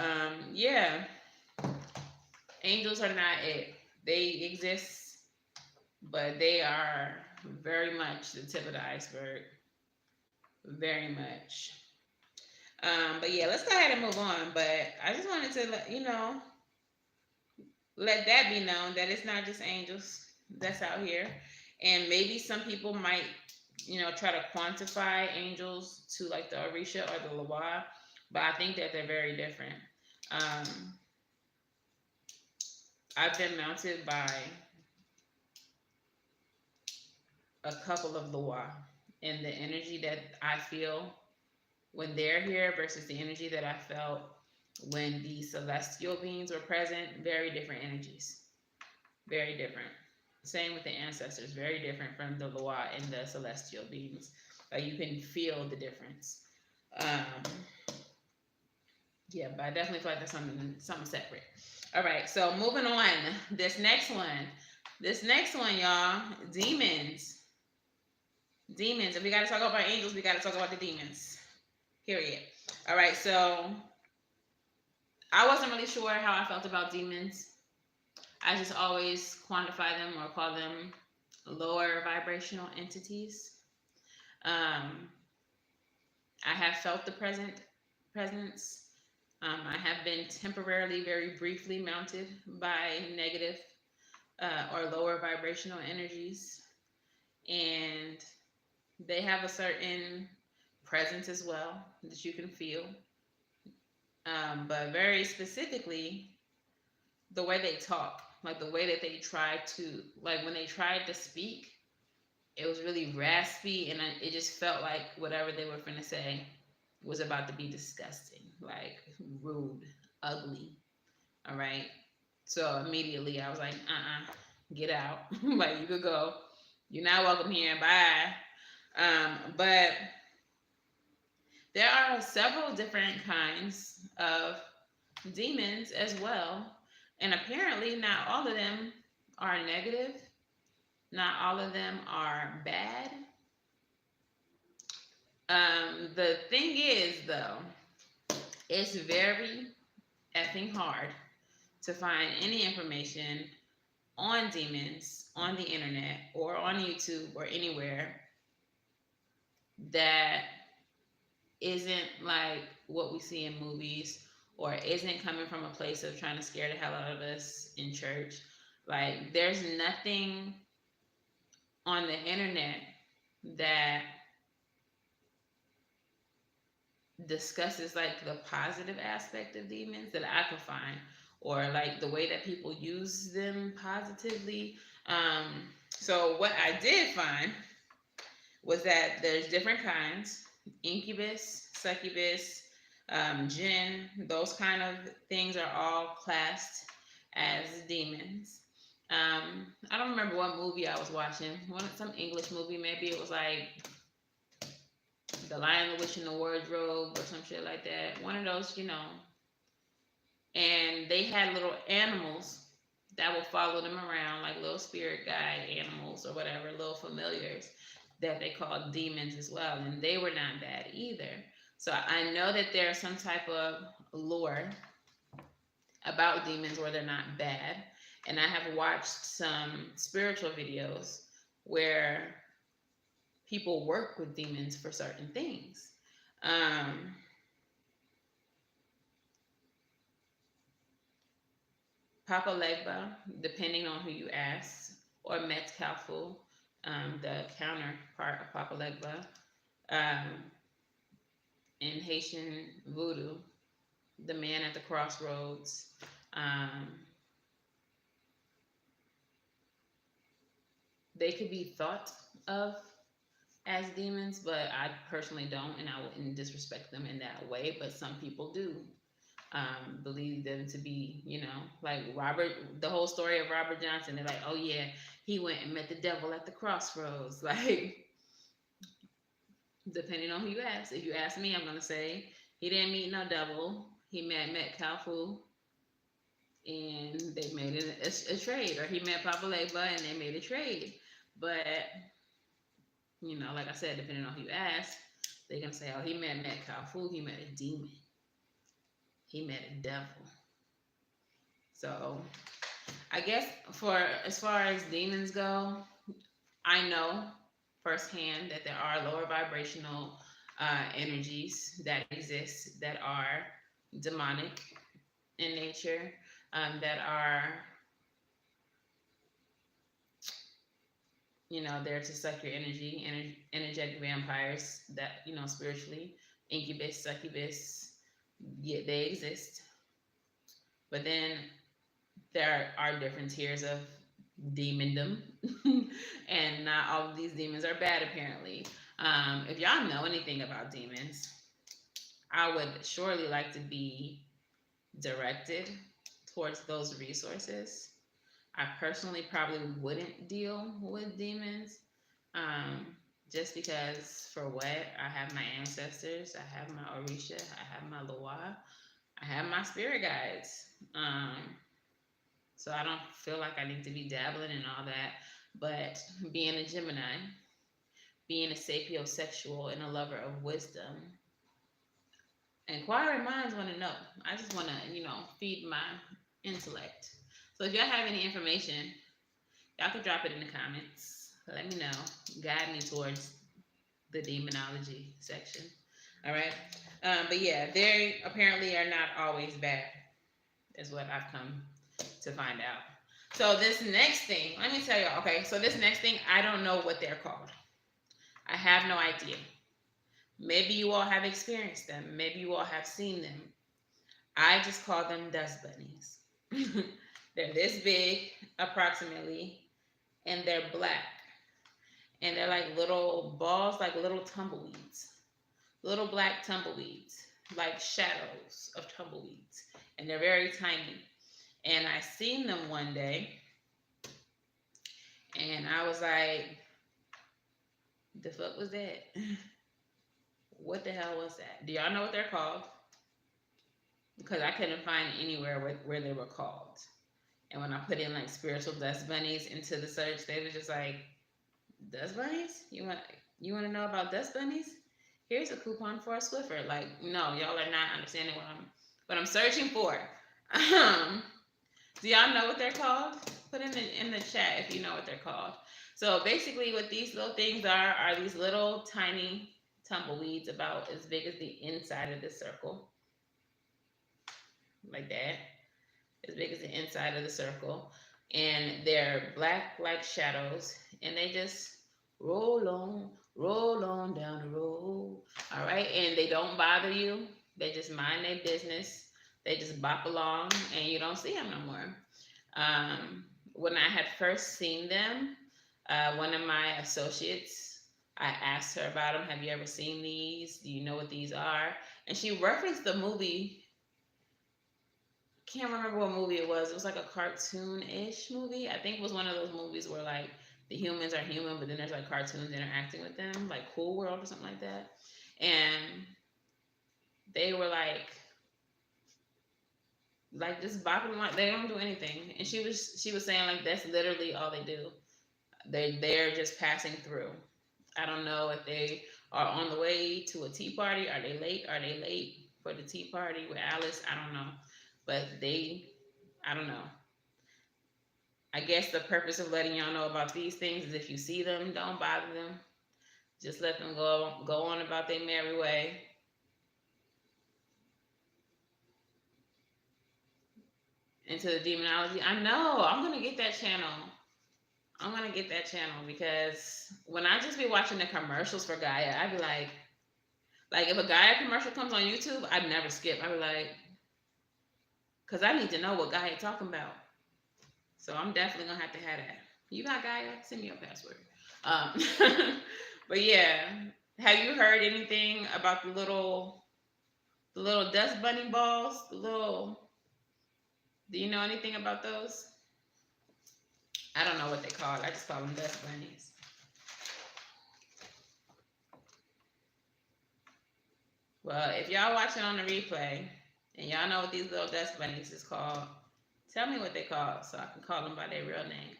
yeah, angels are not it. They exist, but they are very much the tip of the iceberg. Very much. But yeah, let's go ahead and move on. But I just wanted to let that be known that it's not just angels that's out here. And maybe some people might, try to quantify angels to like the Orisha or the Loa, but I think that they're very different. Um, I've been mounted by a couple of Loa, and the energy that I feel when they're here versus the energy that I felt when the celestial beings were present, very different energies. Very different. Same with the ancestors, very different from the Loa and the celestial beings. Like you can feel the difference. Um, yeah, but I definitely feel like that's something separate. All right, so moving on. This next one. This next one, y'all. Demons. Demons. If we got to talk about angels, we got to talk about the demons. Period. All right, so I wasn't really sure how I felt about demons. I just always quantify them or call them lower vibrational entities. I have felt the presence. I have been temporarily, very briefly mounted by negative or lower vibrational energies, and they have a certain presence as well that you can feel. But very specifically, the way they talk, like the way that they try to, like when they tried to speak, it was really raspy, and it just felt like whatever they were going to say was about to be disgusting, like rude, ugly. All right. So immediately I was like, get out. Like, you could go. You're not welcome here. Bye. But there are several different kinds of demons as well. And apparently, not all of them are negative, not all of them are bad. The thing is, though, it's very effing hard to find any information on demons on the internet or on YouTube or anywhere that isn't like what we see in movies or isn't coming from a place of trying to scare the hell out of us in church. Like, there's nothing on the internet that discusses like the positive aspect of demons that I could find, or like the way that people use them positively. So what I did find was that there's different kinds: incubus, succubus, jinn. Those kind of things are all classed as demons. I don't remember what movie I was watching. Some English movie, maybe it was like The Lion, the Witch, and the Wardrobe or some shit like that. One of those, And they had little animals that would follow them around, like little spirit guide animals or whatever, little familiars that they called demons as well. And they were not bad either. So I know that there's some type of lore about demons where they're not bad. And I have watched some spiritual videos where people work with demons for certain things. Papa Legba, depending on who you ask, or Metcalfu, the counterpart of Papa Legba, in Haitian voodoo, the man at the crossroads. They could be thought of as demons, but I personally don't, and I wouldn't disrespect them in that way. But some people do believe them to be, like Robert, the whole story of Robert Johnson. They're like, oh yeah, he went and met the devil at the crossroads. Like, depending on who you ask. If you ask me, I'm gonna say he didn't meet no devil. He met Kalfu, and they made a trade, or he met Papa Legba and they made a trade. But like I said, depending on who you ask, they can say, oh, he met Kalfu, he met a demon, he met a devil. So I guess as far as demons go, I know firsthand that there are lower vibrational energies that exist that are demonic in nature, that are there to suck your energy, energetic vampires that, spiritually, incubus, succubus, yeah, they exist. But then there are different tiers of demondom, and not all of these demons are bad, apparently. If y'all know anything about demons, I would surely like to be directed towards those resources. I personally probably wouldn't deal with demons, just because for what? I have my ancestors, I have my Orisha, I have my Loa, I have my spirit guides. So I don't feel like I need to be dabbling in all that. But being a Gemini, being a sapiosexual and a lover of wisdom, inquiring minds want to know. I just want to, feed my intellect. So if y'all have any information, y'all can drop it in the comments. Let me know. Guide me towards the demonology section. All right. But yeah, they apparently are not always bad, is what I've come to find out. So this next thing, let me tell y'all. Okay, so this next thing, I don't know what they're called. I have no idea. Maybe you all have experienced them. Maybe you all have seen them. I just call them dust bunnies. They're this big, approximately, and they're black. And they're like little balls, like little tumbleweeds. Little black tumbleweeds, like shadows of tumbleweeds. And they're very tiny. And I seen them one day, and I was like, the fuck was that? What the hell was that? Do y'all know what they're called? Because I couldn't find anywhere where they were called. And when I put in like spiritual dust bunnies into the search, they were just like, dust bunnies? You want to know about dust bunnies? Here's a coupon for a Swiffer. Like, no, y'all are not understanding what I'm searching for. Do y'all know what they're called? Put in the chat if you know what they're called. So basically, what these little things are these little tiny tumbleweeds about as big as the inside of the circle, like that, as big as the inside of the circle, and they're black like shadows, and they just roll on down the road. All right, and they don't bother you. They just mind their business. They just bop along, and you don't see them no more. When I had first seen them, one of my associates, I asked her about them. Have you ever seen these? Do you know what these are? And she referenced the movie. Can't remember what movie it was. It was like a cartoon-ish movie. I think it was one of those movies where like the humans are human, but then there's like cartoons interacting with them, like Cool World or something like that. And they were like just bopping, like they don't do anything. And she was saying like that's literally all they do. They're just passing through. I don't know if they are on the way to a tea party. Are they late? Are they late for the tea party with Alice? I don't know. But I don't know. I guess the purpose of letting y'all know about these things is if you see them, don't bother them. Just let them go on about their merry way. Into the demonology. I know. I'm gonna get that channel. Because when I just be watching the commercials for Gaia, I be like if a Gaia commercial comes on YouTube, I'd never skip. I be like, because I need to know what Gaia talking about. So I'm definitely gonna have to have that. You got Gaia? Send me your password. But yeah, have you heard anything about the little dust bunny balls? Do you know anything about those? I don't know what they call it. I just call them dust bunnies. Well, if y'all watching on the replay and y'all know what these little dust bunnies is called, tell me what they call so I can call them by their real name.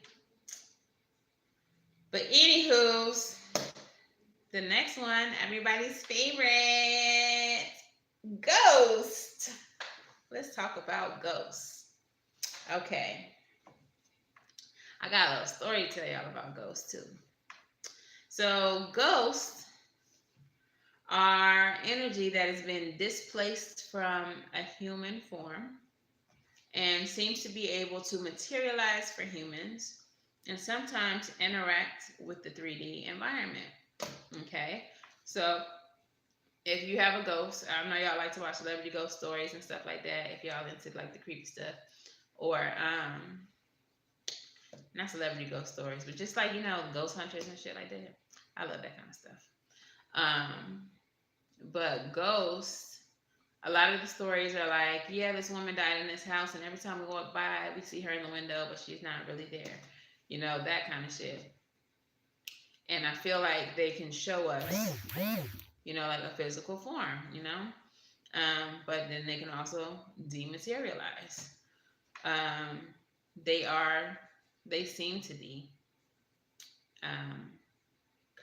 But anywho's, the next one, everybody's favorite, ghost. Let's talk about ghosts. Okay. I got a little story to tell y'all about ghosts too. So ghosts are energy that has been displaced from a human form and seems to be able to materialize for humans and sometimes interact with the 3D environment. Okay, so if you have a ghost, I know y'all like to watch celebrity ghost stories and stuff like that. If y'all into like the creepy stuff, or not celebrity ghost stories, but just like ghost hunters and shit like that. I love that kind of stuff. But ghosts, a lot of the stories are like, yeah, this woman died in this house, and every time we walk by, we see her in the window, but she's not really there. That kind of shit. And I feel like they can show us, like a physical form, but then they can also dematerialize. Um, they are, they seem to be um,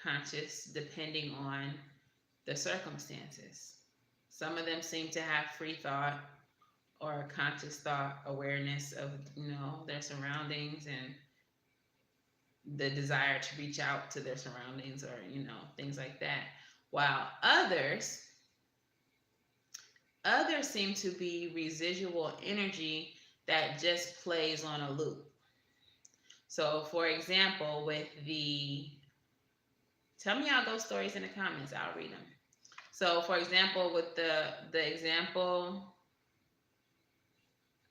conscious depending on the circumstances. Some of them seem to have free thought or conscious thought, awareness of, their surroundings and the desire to reach out to their surroundings or, things like that. While others seem to be residual energy that just plays on a loop. So, for example, with the, tell me y'all ghost stories in the comments, I'll read them. So, for example, with the example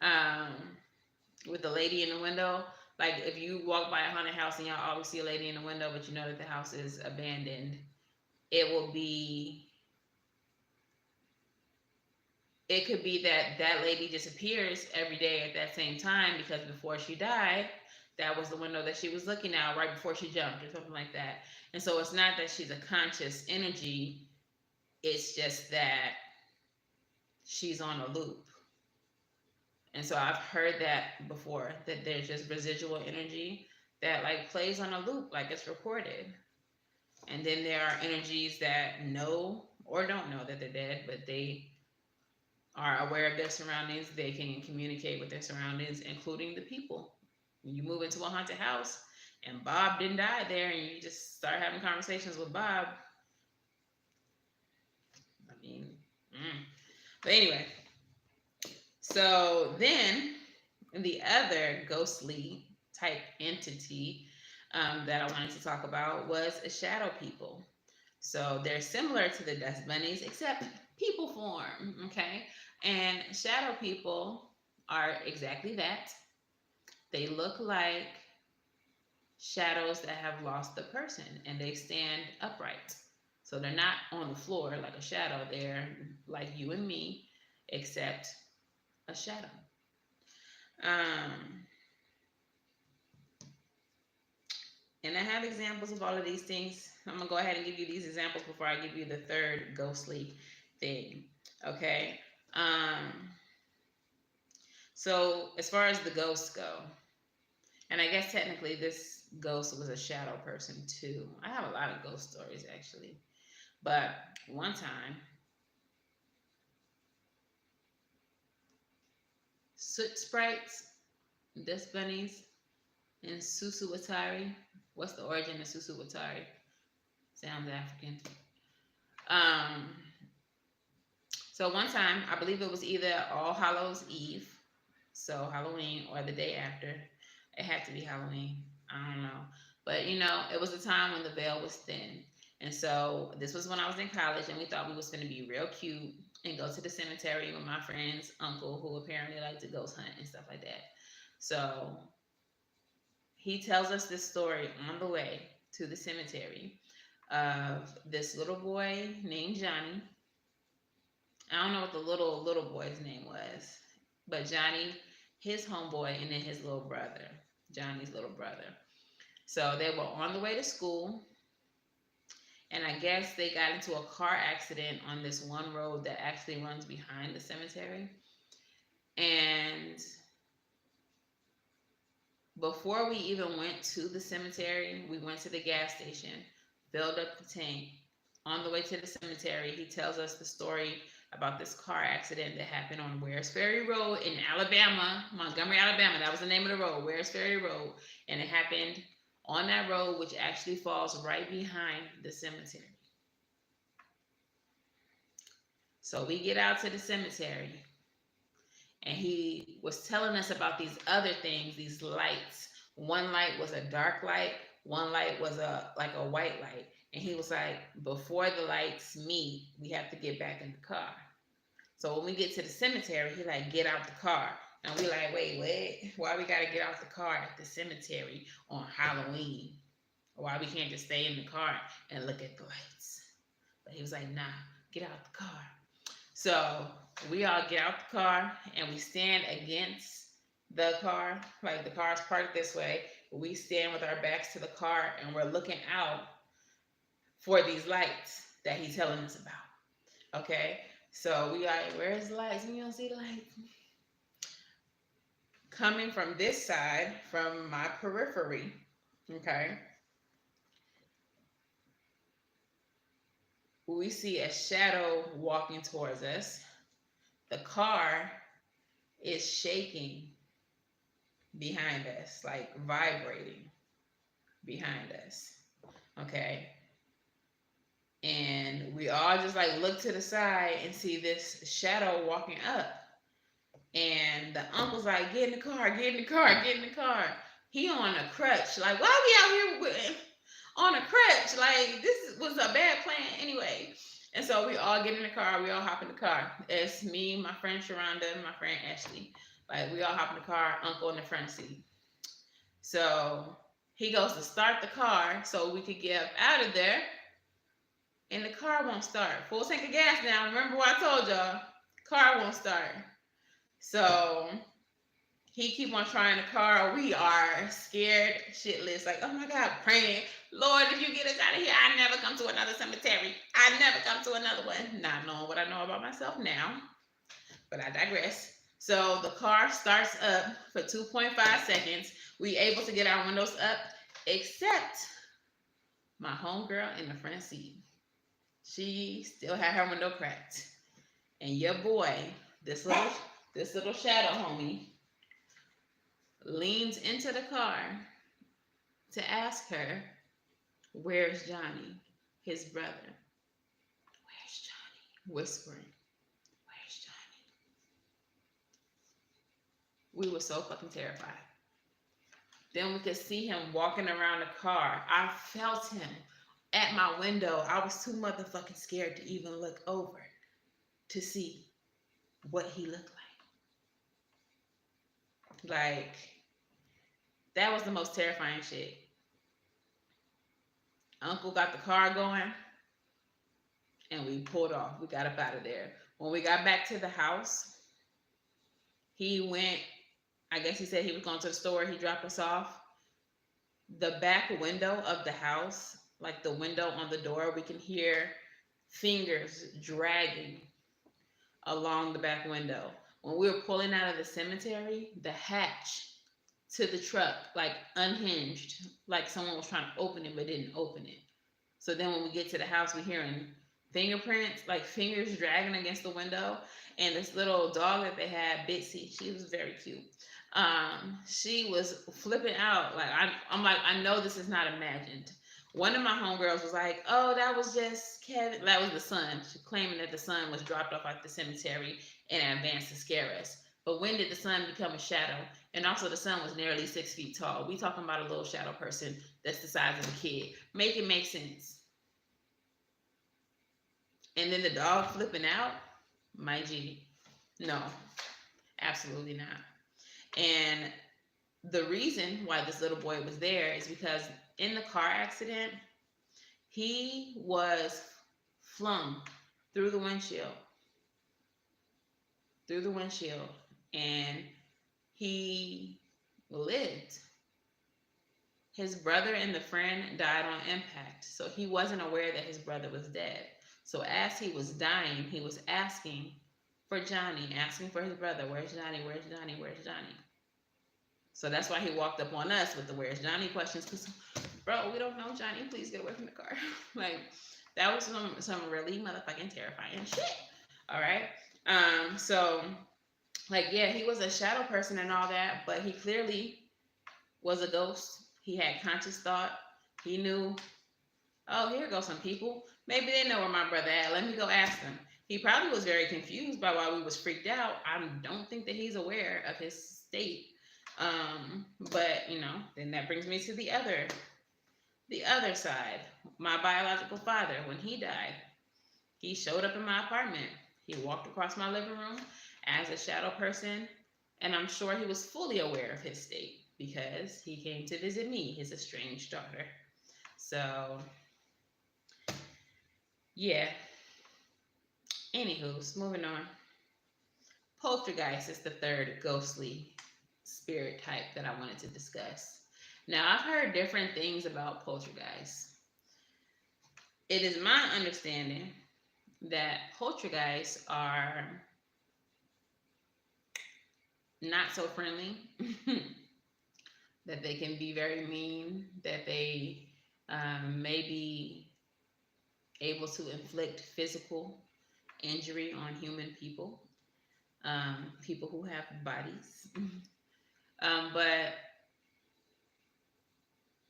um, with the lady in the window, like if you walk by a haunted house and y'all always see a lady in the window, but you know that the house is abandoned, it will be, it could be that that lady just appears every day at that same time because before she died, that was the window that she was looking out right before she jumped or something like that. And so it's not that she's a conscious energy, it's just that she's on a loop. And so I've heard that before, that there's just residual energy that like plays on a loop, like it's recorded. And then there are energies that know or don't know that they're dead, but they are aware of their surroundings. They can communicate with their surroundings, including the people. When you move into a haunted house and Bob didn't die there and you just start having conversations with Bob, I mean, but anyway, so then the other ghostly type entity that I wanted to talk about was shadow people. So they're similar to the dust bunnies, except people form, okay? And shadow people are exactly that. They look like shadows that have lost the person and they stand upright. So they're not on the floor like a shadow, they're like you and me, except a shadow. And I have examples of all of these things. I'm going to go ahead and give you these examples before I give you the third ghostly thing. Okay? So, as far as the ghosts go, and I guess technically this ghost was a shadow person too. I have a lot of ghost stories actually. But one time, soot sprites, dust bunnies, and Susuwatari. What's the origin of Susuwatari? Sounds African. So one time, I believe it was either All Hallows Eve, so Halloween, or the day after. It had to be Halloween. I don't know. But it was a time when the veil was thin. And so this was when I was in college and we thought we was going to be real cute and go to the cemetery with my friend's uncle who apparently liked to ghost hunt and stuff like that. So he tells us this story on the way to the cemetery of this little boy named Johnny. I don't know what the little boy's name was, but Johnny, his homeboy, and then his little brother, Johnny's little brother. So they were on the way to school, and I guess they got into a car accident on this one road that actually runs behind the cemetery. And before we even went to the cemetery, we went to the gas station, filled up the tank. On the way to the cemetery, he tells us the story about this car accident that happened on Wares Ferry Road in Alabama, Montgomery, Alabama. That was the name of the road, Wares Ferry Road. And it happened on that road, which actually falls right behind the cemetery. So we get out to the cemetery, and he was telling us about these other things, these lights. One light was a dark light, one light was a white light. And he was like, before the lights meet, we have to get back in the car. So when we get to the cemetery, he like, get out the car. And we like, wait, why we gotta get out the car at the cemetery on Halloween? Why we can't just stay in the car and look at the lights? But he was like, nah, get out the car. So we all get out the car and we stand against the car. Like the car's parked this way. We stand with our backs to the car and we're looking out for these lights that he's telling us about. Okay, so we like, where's the lights? We don't see the lights. Coming from this side, from my periphery, okay, we see a shadow walking towards us. The car is shaking behind us, like vibrating behind us. Okay. And we all just like look to the side and see this shadow walking up. And the uncle's like, get in the car, get in the car, get in the car. He on a crutch. Like, why we out here on a crutch? Like, this was a bad plan anyway. And so we all get in the car. We all hop in the car. It's me, my friend Sharonda, and my friend Ashley. Like, we all hop in the car, uncle in the front seat. So he goes to start the car so we could get out of there. And the car won't start. Full tank of gas now. Remember what I told y'all? Car won't start. So he keep on trying the car. We are scared shitless. Like, oh my God, praying. Lord, if you get us out of here, I never come to another cemetery. I never come to another one. Not knowing what I know about myself now. But I digress. So the car starts up for 2.5 seconds. We able to get our windows up, except my homegirl in the front seat. She still had her window cracked. And your boy, this little shadow homie, leans into the car to ask her, where's Johnny, his brother? Where's Johnny? Whispering, where's Johnny? We were so fucking terrified. Then we could see him walking around the car. I felt him at my window. I was too motherfucking scared to even look over to see what he looked like. Like, that was the most terrifying shit. Uncle got the car going and we pulled off. We got up out of there. When we got back to the house, he went, I guess he said he was going to the store. He dropped us off. The back window of the house, like the window on the door, we can hear fingers dragging along the back window. When we were pulling out of the cemetery, the hatch to the truck like unhinged, like someone was trying to open it but didn't open it. So then when we get to the house, we're hearing fingerprints, like fingers dragging against the window. And this little dog that they had, Bitsy, she was very cute. She was flipping out. Like, I'm like, I know this is not imagined. One of my homegirls was like, oh, that was just Kevin. That was the son. She claiming that the son was dropped off at the cemetery in advance to scare us. But when did the son become a shadow? And also the son was nearly 6 feet tall. We talking about a little shadow person that's the size of a kid. Make it make sense. And then the dog flipping out? My G. No, absolutely not. And the reason why this little boy was there is because in the car accident, he was flung through the windshield. And he lived. His brother and the friend died on impact. So he wasn't aware that his brother was dead. So as he was dying, he was asking for Johnny, asking for his brother. Where's Johnny? Where's Johnny? Where's Johnny? So that's why he walked up on us with the where's Johnny questions. Because, bro, we don't know Johnny. Please get away from the car. Like, that was some really motherfucking terrifying shit. All right? So, like, yeah, he was a shadow person and all that, but he clearly was a ghost. He had conscious thought. He knew, oh, here go some people. Maybe they know where my brother at. Let me go ask them. He probably was very confused by why we was freaked out. I don't think that he's aware of his state. But, you know, then that brings me to the other side. My biological father, when he died, he showed up in my apartment. He walked across my living room as a shadow person, and I'm sure he was fully aware of his state because he came to visit me, his estranged daughter. So, yeah. Anywho's, moving on. Poltergeist is the third ghostly spirit type that I wanted to discuss. Now, I've heard different things about poltergeists. It is my understanding that poltergeists are not so friendly, that they can be very mean, that they may be able to inflict physical injury on human people, people who have bodies. But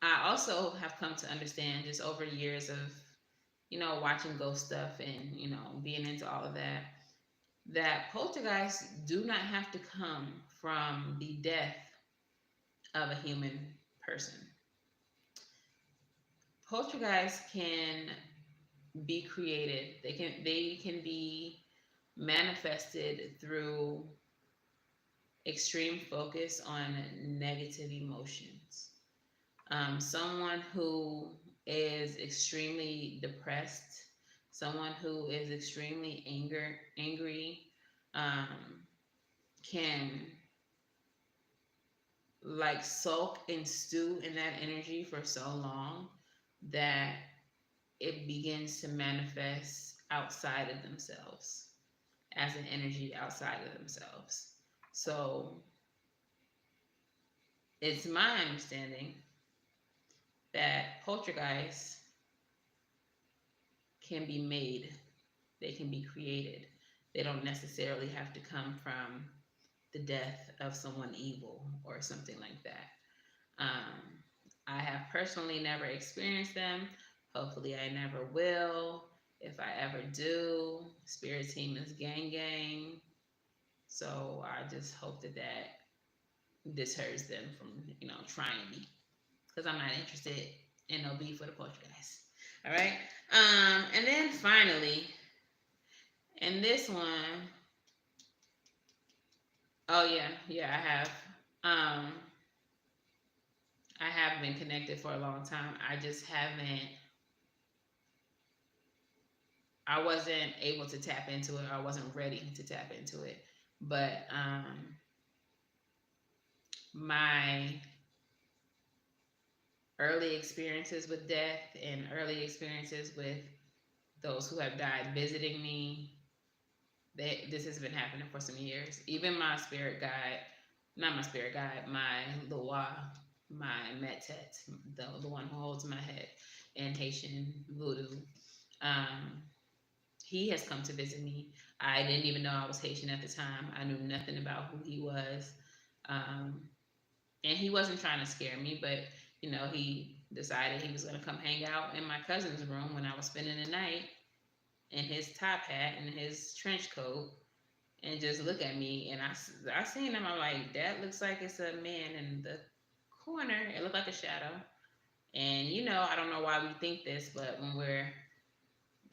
I also have come to understand just over years of, watching ghost stuff and, being into all of that, that poltergeists do not have to come from the death of a human person. Poltergeists can be created. They can be manifested through extreme focus on negative emotions. Someone who is extremely depressed, someone who is extremely angry, um, can like sulk and stew in that energy for so long that it begins to manifest outside of themselves as an energy outside of themselves. So it's my understanding that poltergeists can be made, they can be created. They don't necessarily have to come from the death of someone evil or something like that. Um, I have personally never experienced them. Hopefully, I never will. If I ever do, spirit team is gang gang. So I just hope that deters them from trying me, because I'm not interested in no beef with a poltergeist. All right. And then finally, in this one, oh yeah, yeah, Um, I have been connected for a long time. I just haven't. I wasn't able to tap into it. I wasn't ready to tap into it. But my early experiences with death and early experiences with those who have died visiting me, this has been happening for some years. Even my spirit guide, not my spirit guide, my Loa, my Metet, the one who holds my head in Haitian voodoo, um, he has come to visit me. I didn't even know I was Haitian at the time. I knew nothing about who he was. Um, and he wasn't trying to scare me, but he decided he was going to come hang out in my cousin's room when I was spending the night in his top hat and his trench coat and just look at me. And I seen him. I'm like, that looks like it's a man in the corner. It looked like a shadow. And I don't know why we think this, but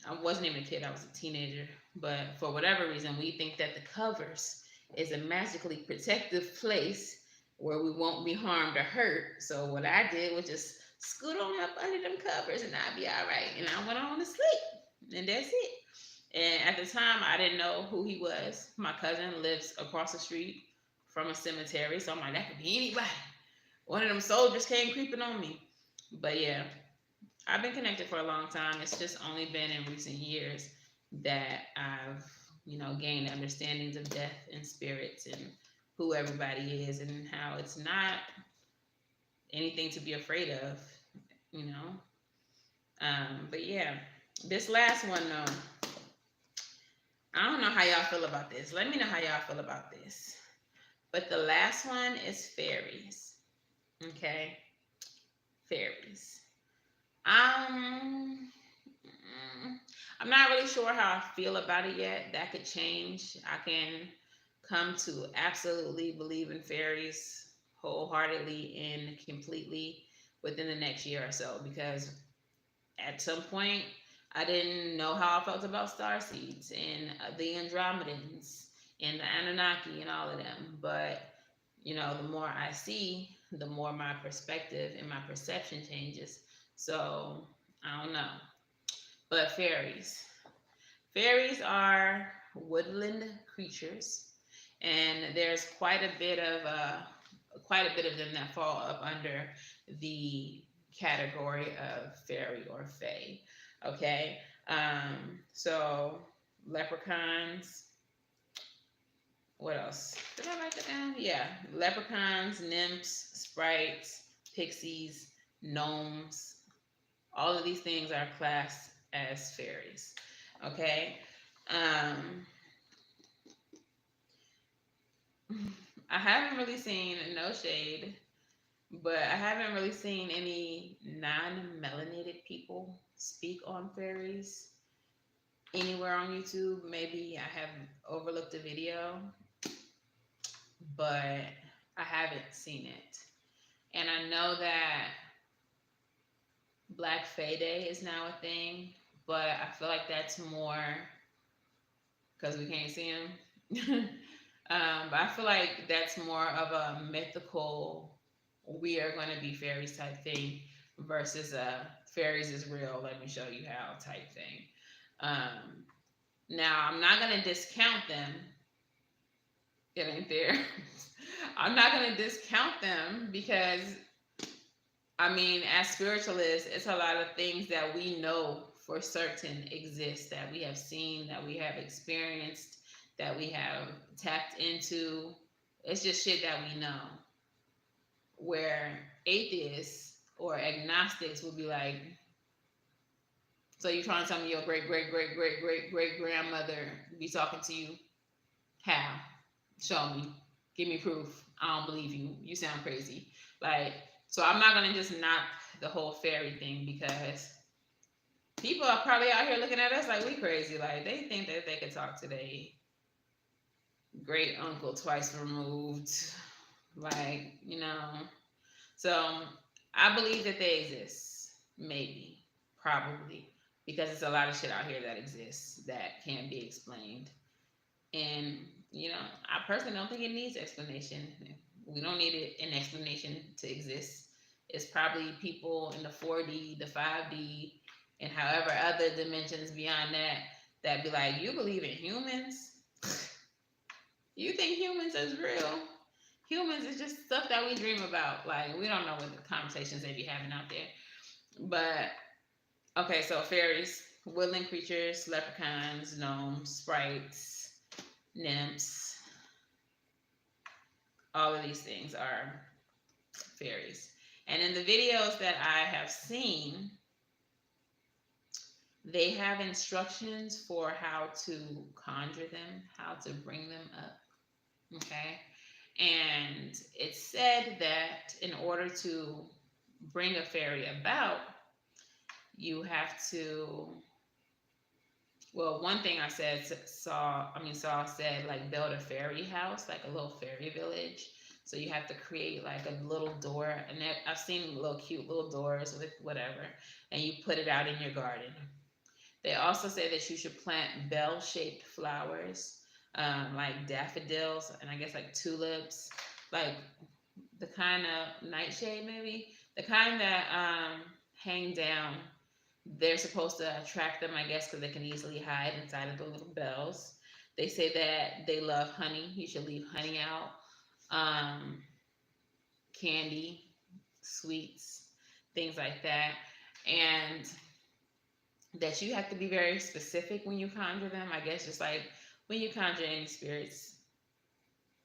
I wasn't even a kid, I was a teenager. But for whatever reason, we think that the covers is a magically protective place where we won't be harmed or hurt. So what I did was just scoot on up under them covers and I'd be all right. And I went on to sleep. And that's it. And at the time, I didn't know who he was. My cousin lives across the street from a cemetery. So I'm like, that could be anybody. One of them soldiers came creeping on me. But yeah, I've been connected for a long time. It's just only been in recent years that I've, gained understandings of death and spirits and who everybody is and how it's not anything to be afraid of, you know. But yeah, this last one though, I don't know how y'all feel about this. Let me know how y'all feel about this. But the last one is fairies. Okay, fairies. Um, I'm not really sure how I feel about it yet. That could change. I can come to absolutely believe in fairies wholeheartedly and completely within the next year or so, because at some point I didn't know how I felt about star seeds and the Andromedans and the Anunnaki and all of them. But the more I see, the more my perspective and my perception changes. So I don't know. But fairies. Fairies are woodland creatures, and there's quite a bit of them that fall up under the category of fairy or fae. Okay. So leprechauns. What else? Did I write that down? Yeah. Leprechauns, nymphs, sprites, pixies, gnomes. All of these things are classed as fairies. Okay. Um, I haven't really seen no shade, but I haven't really seen any non-melanated people speak on fairies anywhere on YouTube. Maybe I have overlooked a video, but I haven't seen it. And I know that Black Fae Day is now a thing, but I feel like that's more because we can't see them. But I feel like that's more of a mythical, we are going to be fairies type thing versus a fairies is real, let me show you how type thing. Um, Now, I'm not going to discount them. It ain't there. I'm not going to discount them because, I mean, as spiritualists, it's a lot of things that we know for certain exist, that we have seen, that we have experienced, that we have tapped into. It's just shit that we know. Where atheists or agnostics would be like, so you're trying to tell me your great great great great great great grandmother be talking to you? How? Show me. Give me proof. I don't believe you. You sound crazy. Like, so I'm not gonna just knock the whole fairy thing because people are probably out here looking at us like we crazy. Like they think that they could talk to their great uncle twice removed. Like, you know. So I believe that they exist. Maybe. Probably. Because it's a lot of shit out here that exists that can't be explained. And, you know, I personally don't think it needs explanation. We don't need an explanation to exist. It's probably people in the 4D, the 5D, and however other dimensions beyond that that be like, you believe in humans? You think humans is real? Humans is just stuff that we dream about. Like, we don't know what the conversations they be having out there. But, okay, so fairies, woodland creatures, leprechauns, gnomes, sprites, nymphs, all of these things are fairies. And in the videos that I have seen, they have instructions for how to conjure them, how to bring them up. Okay. And it said that in order to bring a fairy about, you have to, well, one thing I said, Saul said, like, build a fairy house, like a little fairy village. So you have to create like a little door, and I've seen little cute little doors with whatever, and you put it out in your garden. They also say that you should plant bell-shaped flowers, like daffodils, and I guess like tulips, like the kind of nightshade maybe, the kind that hang down. They're supposed to attract them, I guess, because they can easily hide inside of the little bells. They say that they love honey. You should leave honey out. Um, Candy, sweets, things like that. And that you have to be very specific when you conjure them. I guess just like when you conjure any spirits,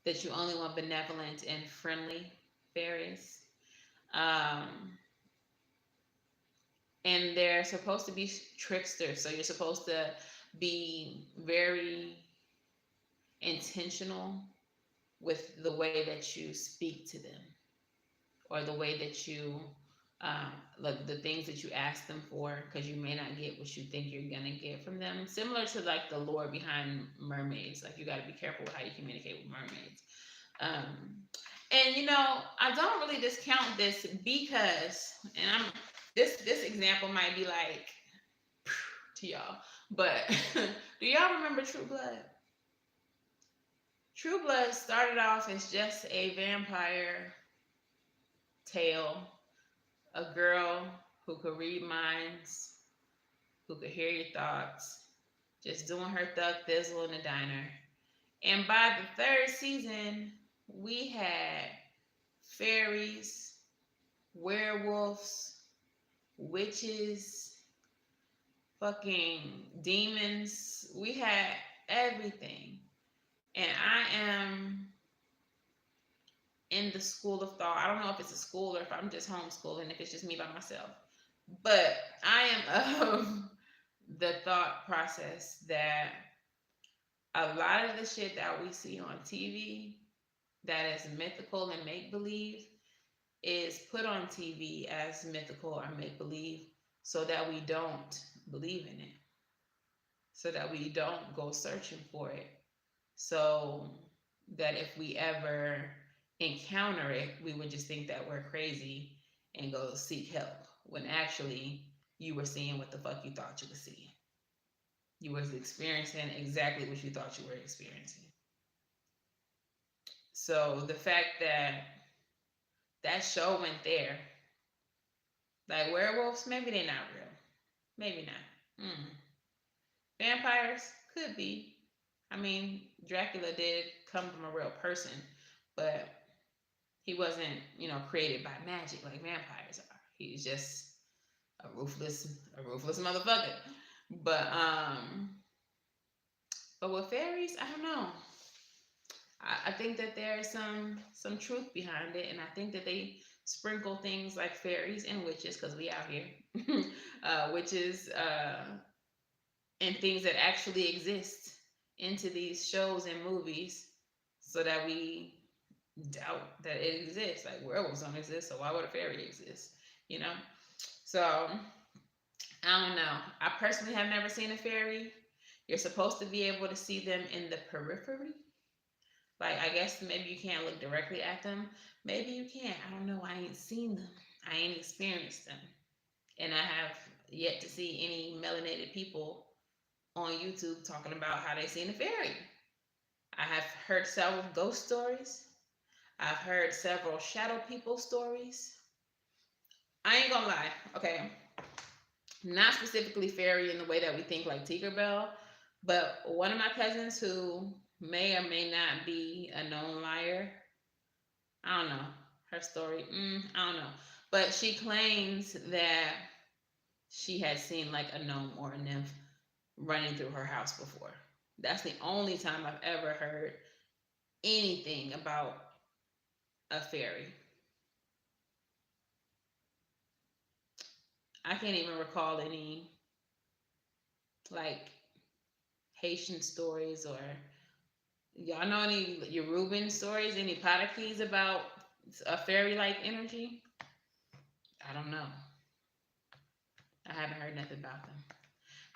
that you only want benevolent and friendly fairies. Um, and they're supposed to be tricksters. So you're supposed to be very intentional with the way that you speak to them, or the way that you like the things that you ask them for, because you may not get what you think you're gonna get from them. Similar to like the lore behind mermaids, like you got to be careful with how you communicate with mermaids. And you know, I don't really discount this because, and I'm this example might be like to y'all, but do y'all remember True Blood? True Blood started off as just a vampire tale, a girl who could read minds, who could hear your thoughts, just doing her thug thizzle in the diner. And by the third season, we had fairies, werewolves, witches, fucking demons. We had everything. And I am in the school of thought. I don't know if it's a school or if I'm just homeschooling, if it's just me by myself. But I am of the thought process that a lot of the shit that we see on TV that is mythical and make believe is put on TV as mythical or make believe so that we don't believe in it, so that we don't go searching for it, so that if we ever encounter it, we would just think that we're crazy and go seek help when actually you were seeing what the fuck you thought you were seeing. You was experiencing exactly what you thought you were experiencing. So the fact that that show went there, like werewolves, maybe they're not real. Maybe not. Vampires could be. I mean, Dracula did come from a real person, but he wasn't, created by magic like vampires are. He's just a ruthless motherfucker. But but with fairies, I don't know. I think that there's some truth behind it, and I think that they sprinkle things like fairies and witches, because we out here, witches and things that actually exist into these shows and movies, so that we doubt that it exists. Like werewolves don't exist, so why would a fairy exist? You know. So I don't know. I personally have never seen a fairy. You're supposed to be able to see them in the periphery. Like, I guess maybe you can't look directly at them. Maybe you can. I don't know. I ain't seen them. I ain't experienced them. And I have yet to see any melanated people on YouTube talking about how they seen a fairy. I have heard several ghost stories. I've heard several shadow people stories. I ain't gonna lie. Okay. Not specifically fairy in the way that we think like Tinkerbell, but one of my cousins who may or may not be a known liar. I don't know her story. I don't know, but she claims that she had seen like a gnome or a nymph running through her house before. That's the only time I've ever heard anything about a fairy. I can't even recall any like Haitian stories, or y'all know any Yoruban stories, any Patakis about a fairy-like energy? I don't know. I haven't heard nothing about them.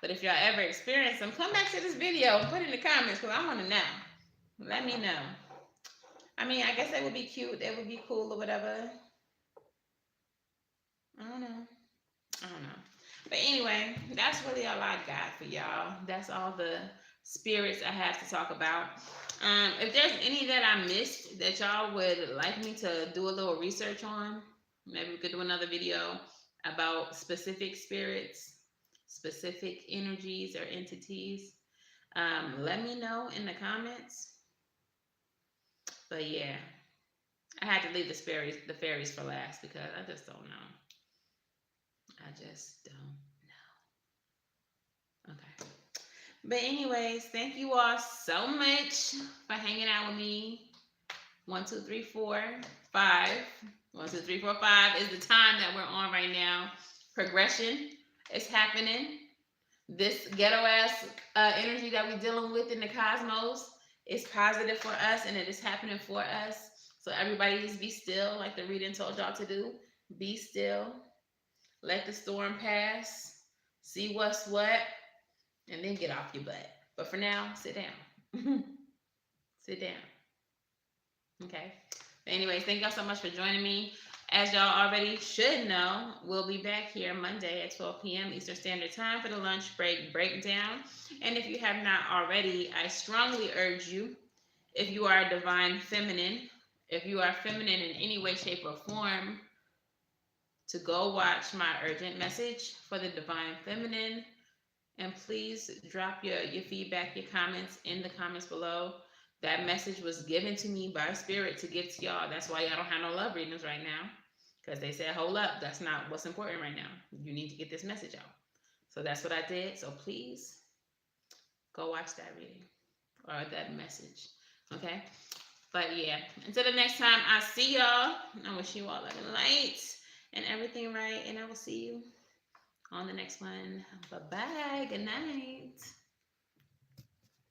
But if y'all ever experience them, come back to this video and put in the comments, because I want to know. Let me know. I mean, I guess they would be cute. They would be cool or whatever. I don't know. But anyway, that's really all I got for y'all. That's all the spirits I have to talk about. If there's any that I missed that y'all would like me to do a little research on, maybe we could do another video about specific spirits, specific energies or entities. Let me know in the comments. But yeah, I had to leave the fairies for last, because I just don't know. I just don't know. Okay. But anyways, thank you all so much for hanging out with me. 1, 2, 3, 4, 5. 1, 2, 3, 4, 5 is the time that we're on right now. Progression is happening. This ghetto ass energy that we're dealing with in the cosmos is positive for us, and it is happening for us. So everybody just be still, like the reading told y'all to do. Be still. Let the storm pass. See what's what. And then get off your butt. But for now, sit down. Sit down. Okay. But anyways, thank y'all so much for joining me. As y'all already should know, we'll be back here Monday at 12 p.m. Eastern Standard Time for the lunch break breakdown. And if you have not already, I strongly urge you, if you are a divine feminine, if you are feminine in any way, shape, or form, to go watch my urgent message for the divine feminine. And please drop your feedback, your comments in the comments below. That message was given to me by Spirit to give to y'all. That's why y'all don't have no love readings right now. Because they said, hold up, that's not what's important right now. You need to get this message out. So that's what I did. So please go watch that reading or that message. Okay? But yeah, until the next time I see y'all, I wish you all love and light and everything right. And I will see you on the next one. Bye bye. Good night.